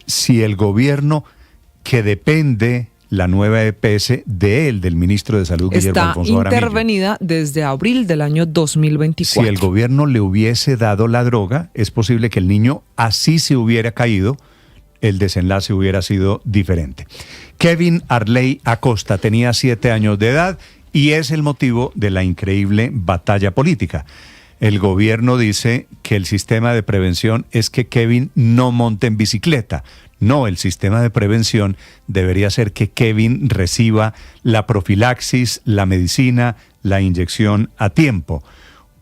Si el gobierno, que depende la nueva EPS de él, del ministro de Salud, Guillermo Alfonso Jaramillo, está intervenida desde abril del año 2024. Si el gobierno le hubiese dado la droga, es posible que el niño así se hubiera caído, el desenlace hubiera sido diferente. Kevin Arley Acosta tenía 7 años de edad y es el motivo de la increíble batalla política. El gobierno dice que el sistema de prevención es que Kevin no monte en bicicleta. No, el sistema de prevención debería ser que Kevin reciba la profilaxis, la medicina, la inyección a tiempo.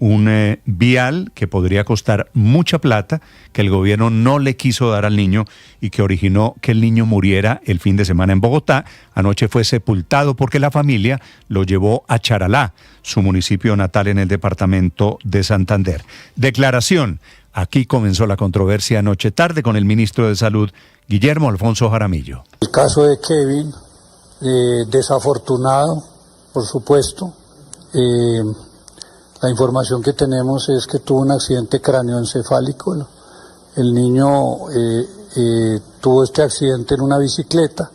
Un vial que podría costar mucha plata, que el gobierno no le quiso dar al niño y que originó que el niño muriera el fin de semana en Bogotá. Anoche fue sepultado porque la familia lo llevó a Charalá, su municipio natal en el departamento de Santander. Declaración. Aquí comenzó la controversia anoche tarde con el ministro de Salud, Guillermo Alfonso Jaramillo. El caso de Kevin, desafortunado, por supuesto. La información que tenemos es que tuvo un accidente cráneoencefálico. El niño tuvo este accidente en una bicicleta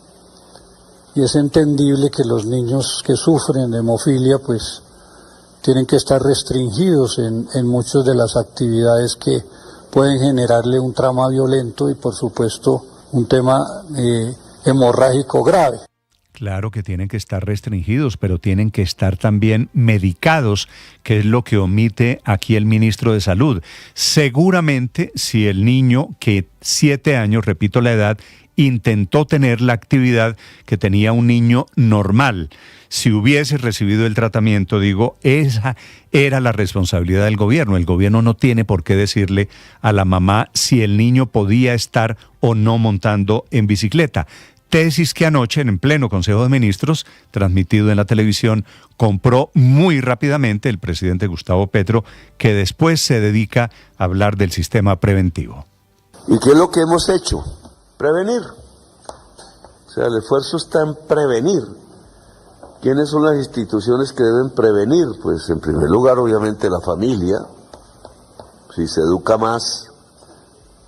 y es entendible que los niños que sufren de hemofilia pues tienen que estar restringidos en muchas de las actividades que pueden generarle un trauma violento y por supuesto un tema hemorrágico grave. Claro que tienen que estar restringidos, pero tienen que estar también medicados, que es lo que omite aquí el ministro de Salud. Seguramente si el niño, que 7 años, repito la edad, intentó tener la actividad que tenía un niño normal, si hubiese recibido el tratamiento, digo, esa era la responsabilidad del gobierno. El gobierno no tiene por qué decirle a la mamá si el niño podía estar o no montando en bicicleta. Tesis que anoche, en pleno Consejo de Ministros, transmitido en la televisión, compró muy rápidamente el presidente Gustavo Petro, que después se dedica a hablar del sistema preventivo. ¿Y qué es lo que hemos hecho? Prevenir. O sea, el esfuerzo está en prevenir. ¿Quiénes son las instituciones que deben prevenir? Pues en primer lugar, obviamente, la familia. Si se educa más,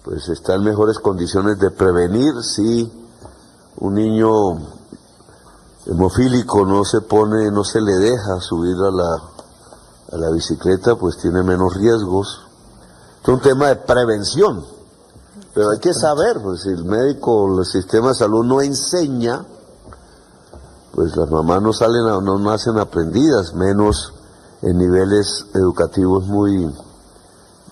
pues está en mejores condiciones de prevenir. Si un niño hemofílico no se le deja subir a la bicicleta, pues tiene menos riesgos. Es un tema de prevención, pero hay que saber, pues si el médico o el sistema de salud no enseña, pues las mamás no nacen aprendidas, menos en niveles educativos muy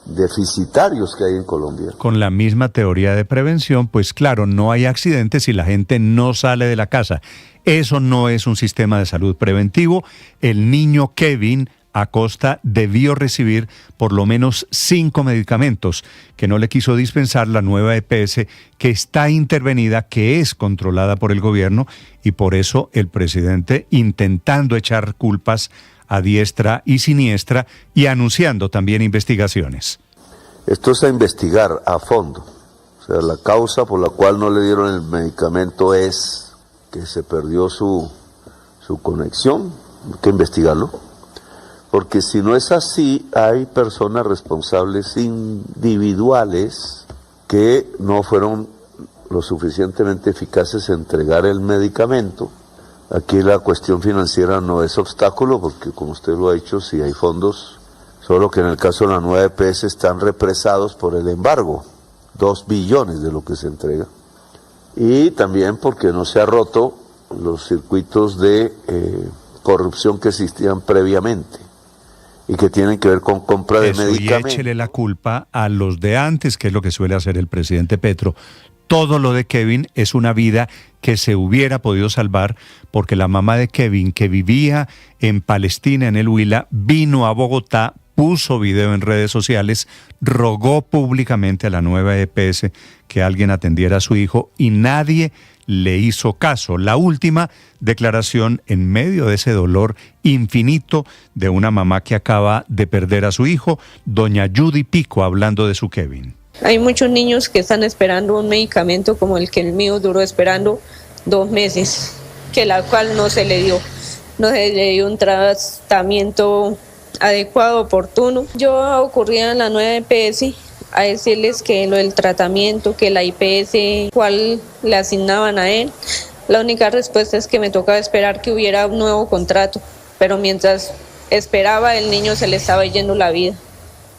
deficitarios que hay en Colombia. Con la misma teoría de prevención, pues claro, no hay accidentes si la gente no sale de la casa. Eso no es un sistema de salud preventivo. El niño Kevin Acosta debió recibir por lo menos 5 medicamentos que no le quiso dispensar la nueva EPS, que está intervenida, que es controlada por el gobierno, y por eso el presidente, intentando echar culpas a diestra y siniestra y anunciando también investigaciones. Esto es a investigar a fondo. O sea, la causa por la cual no le dieron el medicamento es que se perdió su conexión. Hay que investigarlo. Porque si no es así, hay personas responsables individuales que no fueron lo suficientemente eficaces en entregar el medicamento. Aquí la cuestión financiera no es obstáculo, porque como usted lo ha dicho, sí hay fondos, solo que en el caso de la nueva EPS están represados por el embargo, 2 billones de lo que se entrega. Y también porque no se ha roto los circuitos de corrupción que existían previamente y que tienen que ver con compra de medicamentos. Y échele la culpa a los de antes, que es lo que suele hacer el presidente Petro. Todo lo de Kevin es una vida que se hubiera podido salvar, porque la mamá de Kevin, que vivía en Palestina, en el Huila, vino a Bogotá, puso video en redes sociales, rogó públicamente a la nueva EPS que alguien atendiera a su hijo y nadie le hizo caso. La última declaración en medio de ese dolor infinito de una mamá que acaba de perder a su hijo, doña Judy Pico, hablando de su Kevin. Hay muchos niños que están esperando un medicamento como el que el mío duró esperando 2 meses, que la cual no se le dio. No se le dio un tratamiento adecuado, oportuno. Yo ocurría en la nueva EPS a decirles que lo del tratamiento, que la IPS, cuál le asignaban a él. La única respuesta es que me tocaba esperar que hubiera un nuevo contrato, pero mientras esperaba el niño se le estaba yendo la vida.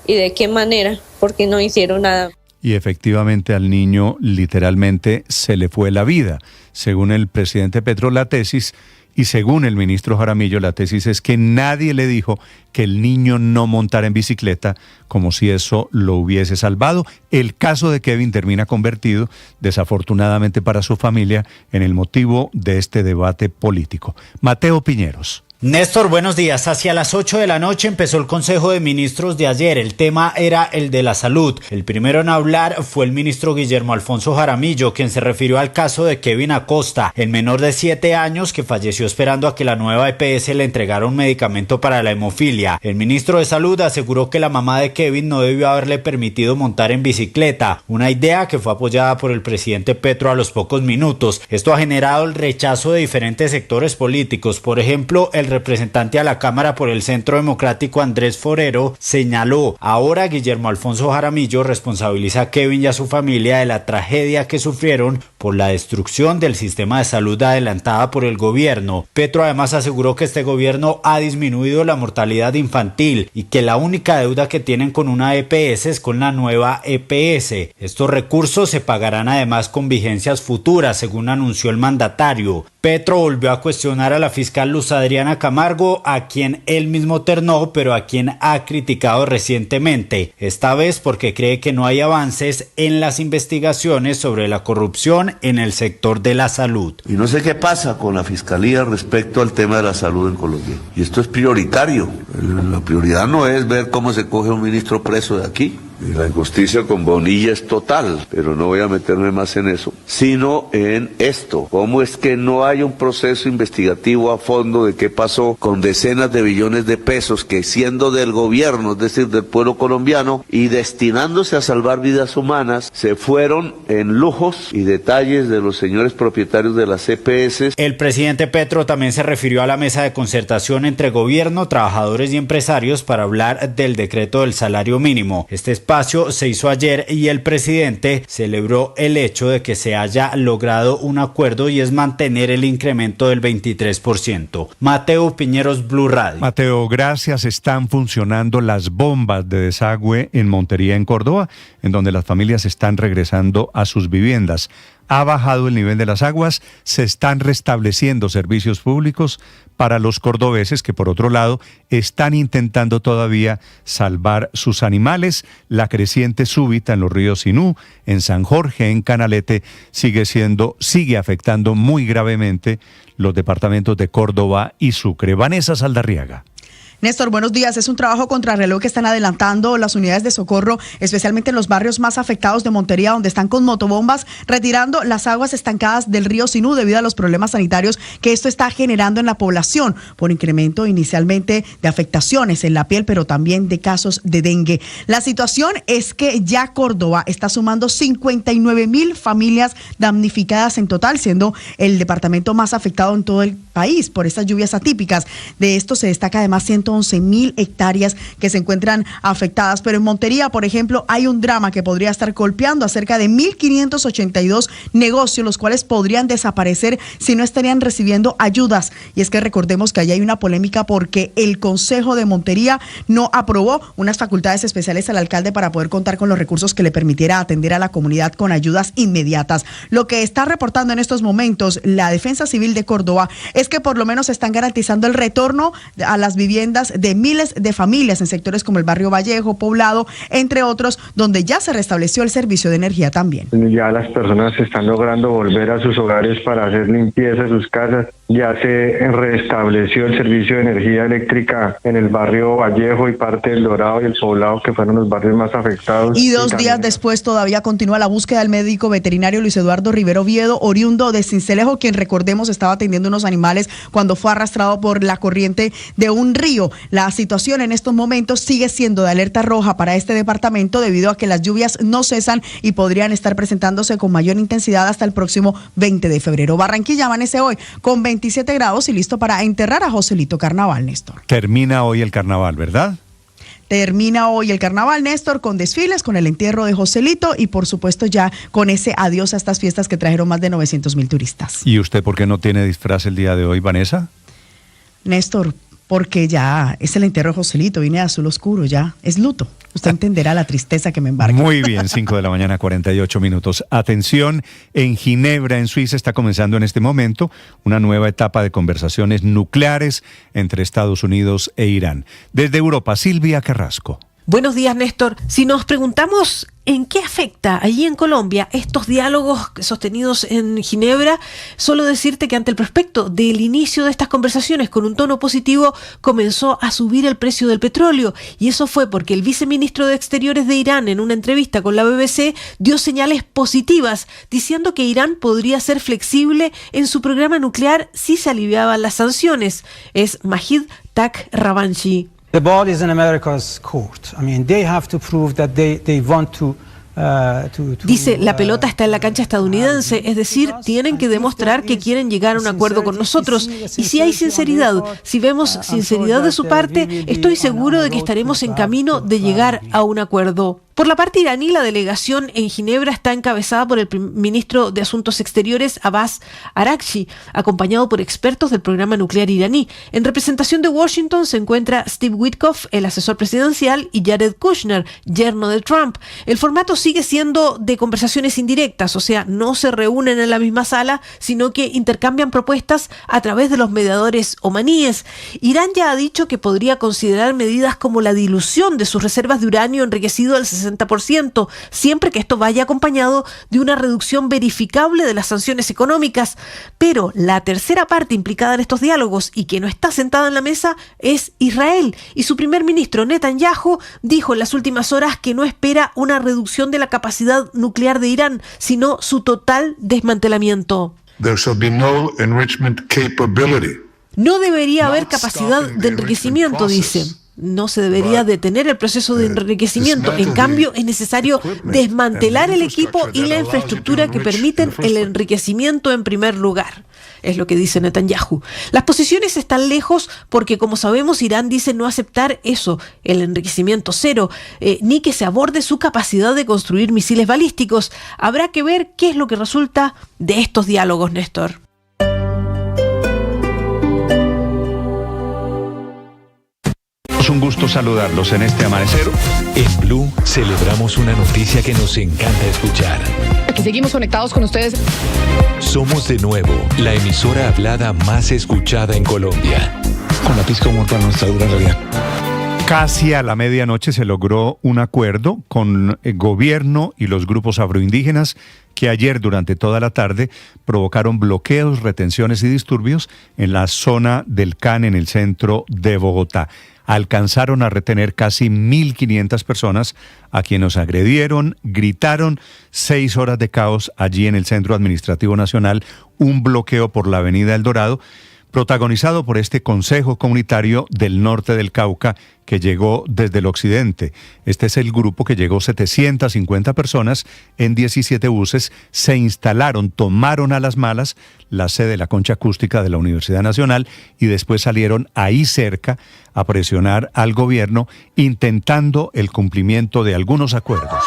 ¿Y de qué manera? Porque no hicieron nada. Y efectivamente al niño literalmente se le fue la vida. Según el presidente Petro, la tesis, y según el ministro Jaramillo, la tesis es que nadie le dijo que el niño no montara en bicicleta, como si eso lo hubiese salvado. El caso de Kevin termina convertido, desafortunadamente para su familia, en el motivo de este debate político. Mateo Piñeros. Néstor, buenos días. Hacia las 8 de la noche empezó el Consejo de Ministros de ayer. El tema era el de la salud. El primero en hablar fue el ministro Guillermo Alfonso Jaramillo, quien se refirió al caso de Kevin Acosta, el menor de 7 años que falleció esperando a que la nueva EPS le entregara un medicamento para la hemofilia. El ministro de Salud aseguró que la mamá de Kevin no debió haberle permitido montar en bicicleta, una idea que fue apoyada por el presidente Petro a los pocos minutos. Esto ha generado el rechazo de diferentes sectores políticos. Por ejemplo, el representante a la Cámara por el Centro Democrático Andrés Forero señaló: ahora Guillermo Alfonso Jaramillo responsabiliza a Kevin y a su familia de la tragedia que sufrieron por la destrucción del sistema de salud adelantada por el gobierno. Petro además aseguró que este gobierno ha disminuido la mortalidad infantil y que la única deuda que tienen con una EPS es con la nueva EPS. Estos recursos se pagarán además con vigencias futuras, según anunció el mandatario. Petro volvió a cuestionar a la fiscal Luz Adriana Camargo, a quien él mismo ternó, pero a quien ha criticado recientemente, esta vez porque cree que no hay avances en las investigaciones sobre la corrupción en el sector de la salud. Y no sé qué pasa con la fiscalía respecto al tema de la salud en Colombia. Y esto es prioritario. La prioridad no es ver cómo se coge un ministro preso de aquí. Y la injusticia con Bonilla es total, pero no voy a meterme más en eso, sino en esto. ¿Cómo es que no hay un proceso investigativo a fondo de qué pasó con decenas de billones de pesos que, siendo del gobierno, es decir, del pueblo colombiano, y destinándose a salvar vidas humanas, se fueron en lujos y detalles de los señores propietarios de las EPS? El presidente Petro también se refirió a la mesa de concertación entre gobierno, trabajadores y empresarios para hablar del decreto del salario mínimo. Este espacio se hizo ayer y el presidente celebró el hecho de que se haya logrado un acuerdo y es mantener el incremento del 23%. Mateo Piñeros, Blue Radio. Mateo, gracias. Están funcionando las bombas de desagüe en Montería, en Córdoba, en donde las familias están regresando a sus viviendas. Ha bajado el nivel de las aguas, se están restableciendo servicios públicos para los cordobeses que, por otro lado, están intentando todavía salvar sus animales. La creciente súbita en los ríos Sinú, en San Jorge, en Canalete, sigue afectando muy gravemente los departamentos de Córdoba y Sucre. Vanessa Saldarriaga. Néstor, buenos días. Es un trabajo contrarreloj que están adelantando las unidades de socorro, especialmente en los barrios más afectados de Montería, donde están con motobombas retirando las aguas estancadas del río Sinú debido a los problemas sanitarios que esto está generando en la población, por incremento inicialmente de afectaciones en la piel, pero también de casos de dengue. La situación es que ya Córdoba está sumando 59,000 familias damnificadas en total, siendo el departamento más afectado en todo el país por estas lluvias atípicas. De esto se destaca además 111,000 hectáreas que se encuentran afectadas, pero en Montería, por ejemplo, hay un drama que podría estar golpeando a cerca de 1.582 negocios, los cuales podrían desaparecer si no estarían recibiendo ayudas. Y es que recordemos que allí hay una polémica porque el Consejo de Montería no aprobó unas facultades especiales al alcalde para poder contar con los recursos que le permitiera atender a la comunidad con ayudas inmediatas. Lo que está reportando en estos momentos la Defensa Civil de Córdoba es que por lo menos están garantizando el retorno a las viviendas de miles de familias en sectores como el barrio Vallejo, Poblado, entre otros, donde ya se restableció el servicio de energía también. Ya las personas están logrando volver a sus hogares para hacer limpieza de sus casas. Ya se restableció el servicio de energía eléctrica en el barrio Vallejo y parte del Dorado y el Poblado, que fueron los barrios más afectados. Y 2 días después todavía continúa la búsqueda del médico veterinario Luis Eduardo Rivero Oviedo, oriundo de Sincelejo, quien, recordemos, estaba atendiendo unos animales cuando fue arrastrado por la corriente de un río. La situación en estos momentos sigue siendo de alerta roja para este departamento debido a que las lluvias no cesan y podrían estar presentándose con mayor intensidad hasta el próximo 20 de febrero. Barranquilla amanece hoy con 27 grados y listo para enterrar a Joselito Carnaval, Néstor. Termina hoy el carnaval, ¿verdad? Termina hoy el carnaval, Néstor, con desfiles, con el entierro de Joselito y por supuesto ya con ese adiós a estas fiestas que trajeron más de 900,000 turistas. ¿Y usted por qué no tiene disfraz el día de hoy, Vanessa? Néstor, porque ya es el entierro de Joselito, vine de azul oscuro, ya es luto. Usted entenderá la tristeza que me embarga. Muy bien, 5 de la mañana, 48 minutos. Atención, en Ginebra, en Suiza, está comenzando en este momento una nueva etapa de conversaciones nucleares entre Estados Unidos e Irán. Desde Europa, Silvia Carrasco. Buenos días, Néstor. Si nos preguntamos en qué afecta allí en Colombia estos diálogos sostenidos en Ginebra, solo decirte que ante el prospecto del inicio de estas conversaciones con un tono positivo, comenzó a subir el precio del petróleo. Y eso fue porque el viceministro de Exteriores de Irán, en una entrevista con la BBC, dio señales positivas, diciendo que Irán podría ser flexible en su programa nuclear si se aliviaban las sanciones. Es Majid Takhravanchi. The ball is in America's court. I mean, they have to prove that they want to Dice, la pelota está en la cancha estadounidense, es decir, tienen que demostrar que quieren llegar a un acuerdo con nosotros. Y si hay sinceridad, si vemos sinceridad de su parte, estoy seguro de que estaremos en camino de llegar a un acuerdo. Por la parte iraní, la delegación en Ginebra está encabezada por el ministro de Asuntos Exteriores Abbas Araghchi, acompañado por expertos del programa nuclear iraní. En representación de Washington se encuentra Steve Witkoff, el asesor presidencial, y Jared Kushner, yerno de Trump. El formato sigue siendo de conversaciones indirectas, o sea, no se reúnen en la misma sala, sino que intercambian propuestas a través de los mediadores omaníes. Irán ya ha dicho que podría considerar medidas como la dilución de sus reservas de uranio enriquecido al 60%, siempre que esto vaya acompañado de una reducción verificable de las sanciones económicas. Pero la tercera parte implicada en estos diálogos y que no está sentada en la mesa es Israel, y su primer ministro Netanyahu dijo en las últimas horas que no espera una reducción de la capacidad nuclear de Irán, sino su total desmantelamiento. There shall be no enrichment capability. No debería haber capacidad de enriquecimiento, dice. No se debería detener el proceso de enriquecimiento. En cambio, es necesario desmantelar el equipo y la infraestructura que permiten el enriquecimiento en primer lugar. Es lo que dice Netanyahu. Las posiciones están lejos porque, como sabemos, Irán dice no aceptar eso, el enriquecimiento cero, ni que se aborde su capacidad de construir misiles balísticos. Habrá que ver qué es lo que resulta de estos diálogos, Néstor. Es un gusto saludarlos en este amanecer. En Blue celebramos una noticia que nos encanta escuchar. Aquí seguimos conectados con ustedes. Somos de nuevo la emisora hablada más escuchada en Colombia. Con la pizca de humor para nuestra dura realidad. Casi a la medianoche se logró un acuerdo con el gobierno y los grupos afroindígenas que ayer durante toda la tarde provocaron bloqueos, retenciones y disturbios en la zona del CAN en el centro de Bogotá. Alcanzaron a retener casi 1.500 personas a quienes agredieron, gritaron, 6 horas de caos allí en el Centro Administrativo Nacional, un bloqueo por la avenida El Dorado, protagonizado por este Consejo Comunitario del Norte del Cauca que llegó desde el occidente. Este es el grupo que llegó 750 personas en 17 buses, se instalaron, tomaron a las malas la sede de la concha acústica de la Universidad Nacional y después salieron ahí cerca a presionar al gobierno intentando el cumplimiento de algunos acuerdos.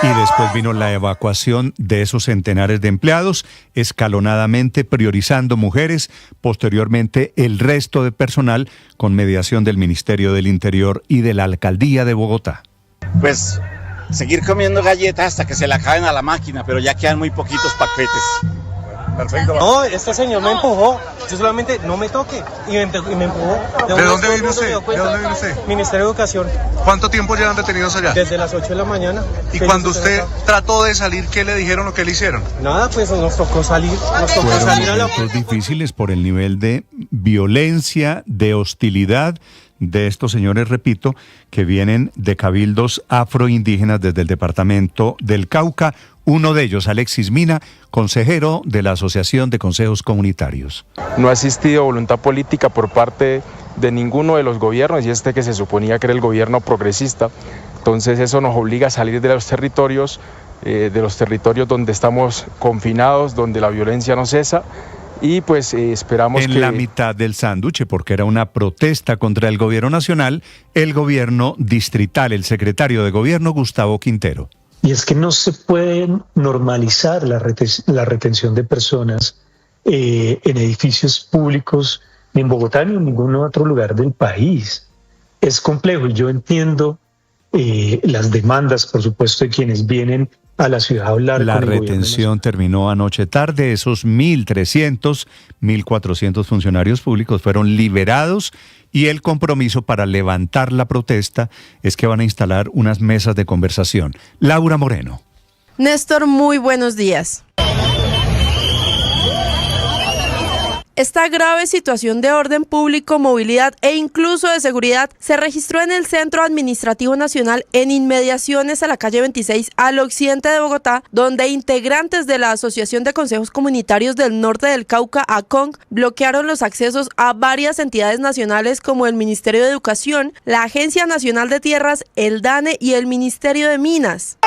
Y después vino la evacuación de esos centenares de empleados, escalonadamente priorizando mujeres, posteriormente el resto de personal con mediación del Ministerio del Interior y de la Alcaldía de Bogotá. Pues seguir comiendo galletas hasta que se le acaben a la máquina, pero ya quedan muy poquitos paquetes. Perfecto. No, este señor me empujó. Yo solamente no me toque y me empujó. ¿De dónde viene usted? ¿De dónde viene usted? Ministerio de Educación. ¿Cuánto tiempo llevan detenidos allá? Desde las 8 de la mañana. ¿Y cuando usted trató de salir, qué le dijeron o qué le hicieron? Nada, pues nos tocó salir. Fueron momentos difíciles por el nivel de violencia, de hostilidad de estos señores, repito, que vienen de cabildos afroindígenas desde el departamento del Cauca. Uno de ellos, Alexis Mina, consejero de la Asociación de Consejos Comunitarios. No ha existido voluntad política por parte de ninguno de los gobiernos, y este que se suponía que era el gobierno progresista. Entonces eso nos obliga a salir de los territorios donde estamos confinados, donde la violencia no cesa. Y pues esperamos en la mitad del sándwich, porque era una protesta contra el gobierno nacional, el gobierno distrital, el secretario de gobierno Gustavo Quintero. Y es que no se puede normalizar la retención de personas en edificios públicos ni en Bogotá ni en ningún otro lugar del país. Es complejo y yo entiendo las demandas, por supuesto, de quienes vienen a la ciudad a hablar. La retención terminó anoche tarde. Esos 1.300, 1.400 funcionarios públicos fueron liberados y el compromiso para levantar la protesta es que van a instalar unas mesas de conversación. Laura Moreno. Néstor, muy buenos días. Esta grave situación de orden público, movilidad e incluso de seguridad se registró en el Centro Administrativo Nacional en inmediaciones a la calle 26 al occidente de Bogotá, donde integrantes de la Asociación de Consejos Comunitarios del Norte del Cauca, ACONC, bloquearon los accesos a varias entidades nacionales como el Ministerio de Educación, la Agencia Nacional de Tierras, el DANE y el Ministerio de Minas.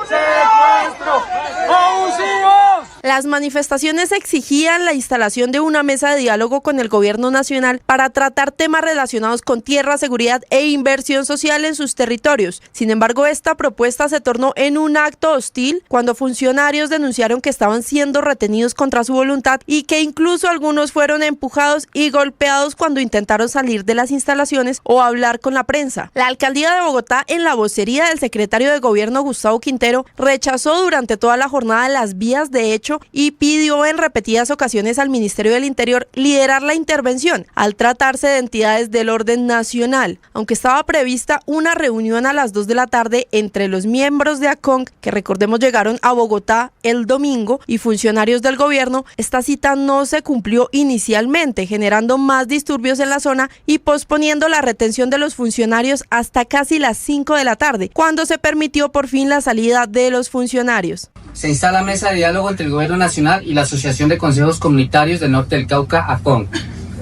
¡Secuestro! ¡Abusivos! Las manifestaciones exigían la instalación de una mesa de diálogo con el gobierno nacional para tratar temas relacionados con tierra, seguridad e inversión social en sus territorios. Sin embargo, esta propuesta se tornó en un acto hostil cuando funcionarios denunciaron que estaban siendo retenidos contra su voluntad y que incluso algunos fueron empujados y golpeados cuando intentaron salir de las instalaciones o hablar con la prensa. La alcaldía de Bogotá, en la vocería del secretario de gobierno Gustavo Quintero, rechazó durante toda la jornada las vías de hecho y pidió en repetidas ocasiones al Ministerio del Interior liderar la intervención al tratarse de entidades del orden nacional. Aunque estaba prevista una reunión a las 2 de la tarde entre los miembros de ACONC, que recordemos llegaron a Bogotá el domingo, y funcionarios del gobierno, esta cita no se cumplió inicialmente, generando más disturbios en la zona y posponiendo la retención de los funcionarios hasta casi las 5 de la tarde, cuando se permitió por fin la salida de los funcionarios. Se instala mesa de diálogo entre el Gobierno Nacional y la Asociación de Consejos Comunitarios del Norte del Cauca, ACONC,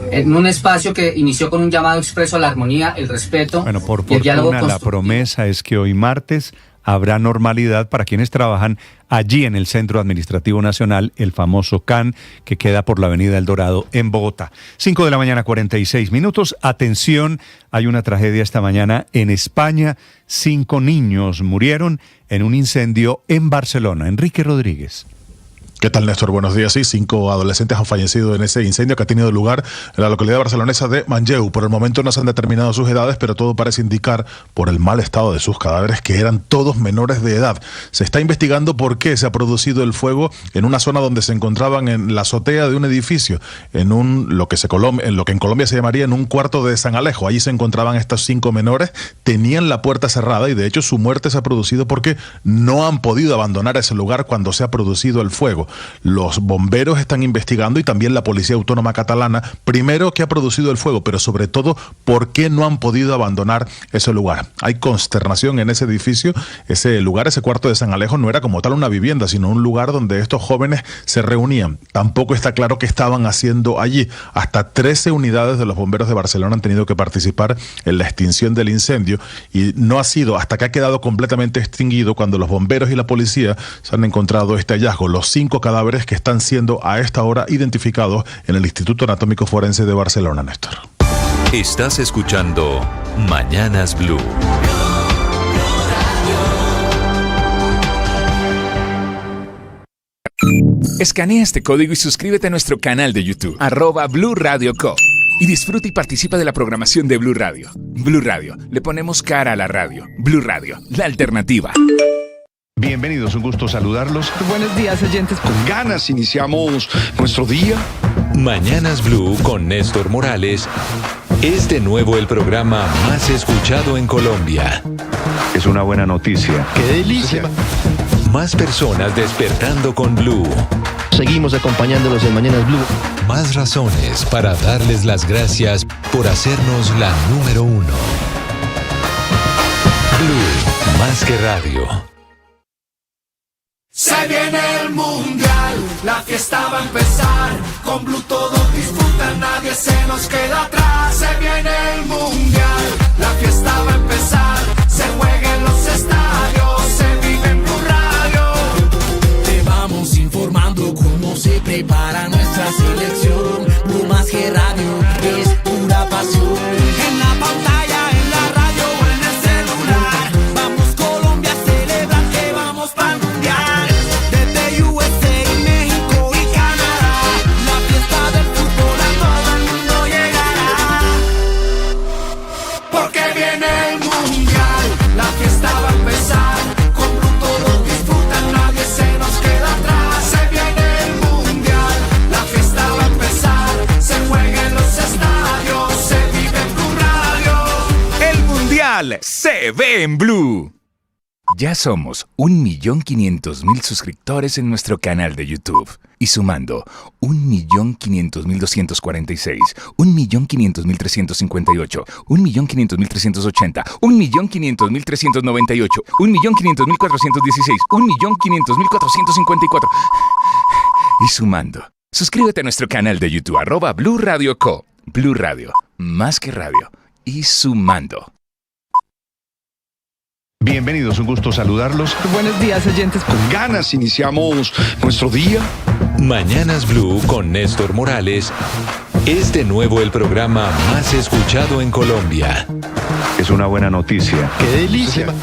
en un espacio que inició con un llamado expreso a la armonía, el respeto y el diálogo constructivo. La promesa es que hoy martes habrá normalidad para quienes trabajan allí en el Centro Administrativo Nacional, el famoso CAN, que queda por la Avenida El Dorado en Bogotá. 5 de la mañana, 46 minutos. Atención, hay una tragedia esta mañana en España. 5 niños murieron en un incendio en Barcelona. Enrique Rodríguez. ¿Qué tal, Néstor? Buenos días. Sí, 5 adolescentes han fallecido en ese incendio que ha tenido lugar en la localidad barcelonesa de Manlleu. Por el momento no se han determinado sus edades, pero todo parece indicar, por el mal estado de sus cadáveres, que eran todos menores de edad. Se está investigando por qué se ha producido el fuego en una zona donde se encontraban en la azotea de un edificio, en lo que en Colombia se llamaría en un cuarto de San Alejo. Allí se encontraban estos 5 menores, tenían la puerta cerrada y de hecho su muerte se ha producido porque no han podido abandonar ese lugar cuando se ha producido el fuego. Los bomberos están investigando y también la Policía Autónoma Catalana, primero qué ha producido el fuego, pero sobre todo por qué no han podido abandonar ese lugar. Hay consternación en ese edificio. Ese lugar, ese cuarto de San Alejo, no era como tal una vivienda, sino un lugar donde estos jóvenes se reunían. Tampoco está claro qué estaban haciendo allí. Hasta 13 unidades de los bomberos de Barcelona han tenido que participar en la extinción del incendio y no ha sido hasta que ha quedado completamente extinguido cuando los bomberos y la policía se han encontrado este hallazgo. Los 5 cadáveres que están siendo a esta hora identificados en el Instituto Anatómico Forense de Barcelona, Néstor. Estás escuchando Mañanas Blue. Escanea este código y suscríbete a nuestro canal de YouTube, @Blue Radio Co. Y disfruta y participa de la programación de Blue Radio. Blue Radio, le ponemos cara a la radio. Blue Radio, la alternativa. Bienvenidos, un gusto saludarlos. Buenos días, oyentes. Con ganas iniciamos nuestro día. Mañanas Blue con Néstor Morales es de nuevo el programa más escuchado en Colombia. Es una buena noticia. ¡Qué delicia! Más personas despertando con Blue. Seguimos acompañándolos en Mañanas Blue. Más razones para darles las gracias por hacernos la número 1. Blue, más que radio. Se viene el mundial, la fiesta va a empezar. Con Blue todos disfrutan, nadie se nos queda atrás. Se viene el mundial, la fiesta va a empezar. Se juega en los estadios, se vive en Blue Radio. Te vamos informando cómo se prepara nuestra selección. Blue más que radio, es pura pasión. En la pantalla, en la radio o en el celular. Vamos Colombia a celebrar que vamos para el mundial. Se ve en Blue. Ya somos 1.500.000 suscriptores en nuestro canal de YouTube. Y sumando 1.500.246, 1.500.358, 1.500.380, 1.500.398, 1.500.416, 1.500.454. Y sumando. Suscríbete a nuestro canal de YouTube, @Blue Radio Co. Blue Radio, más que radio. Y sumando. Bienvenidos, un gusto saludarlos. Buenos días, oyentes. Con ganas iniciamos nuestro día. Mañanas Blue con Néstor Morales es de nuevo el programa más escuchado en Colombia. Es una buena noticia. ¡Qué delicia!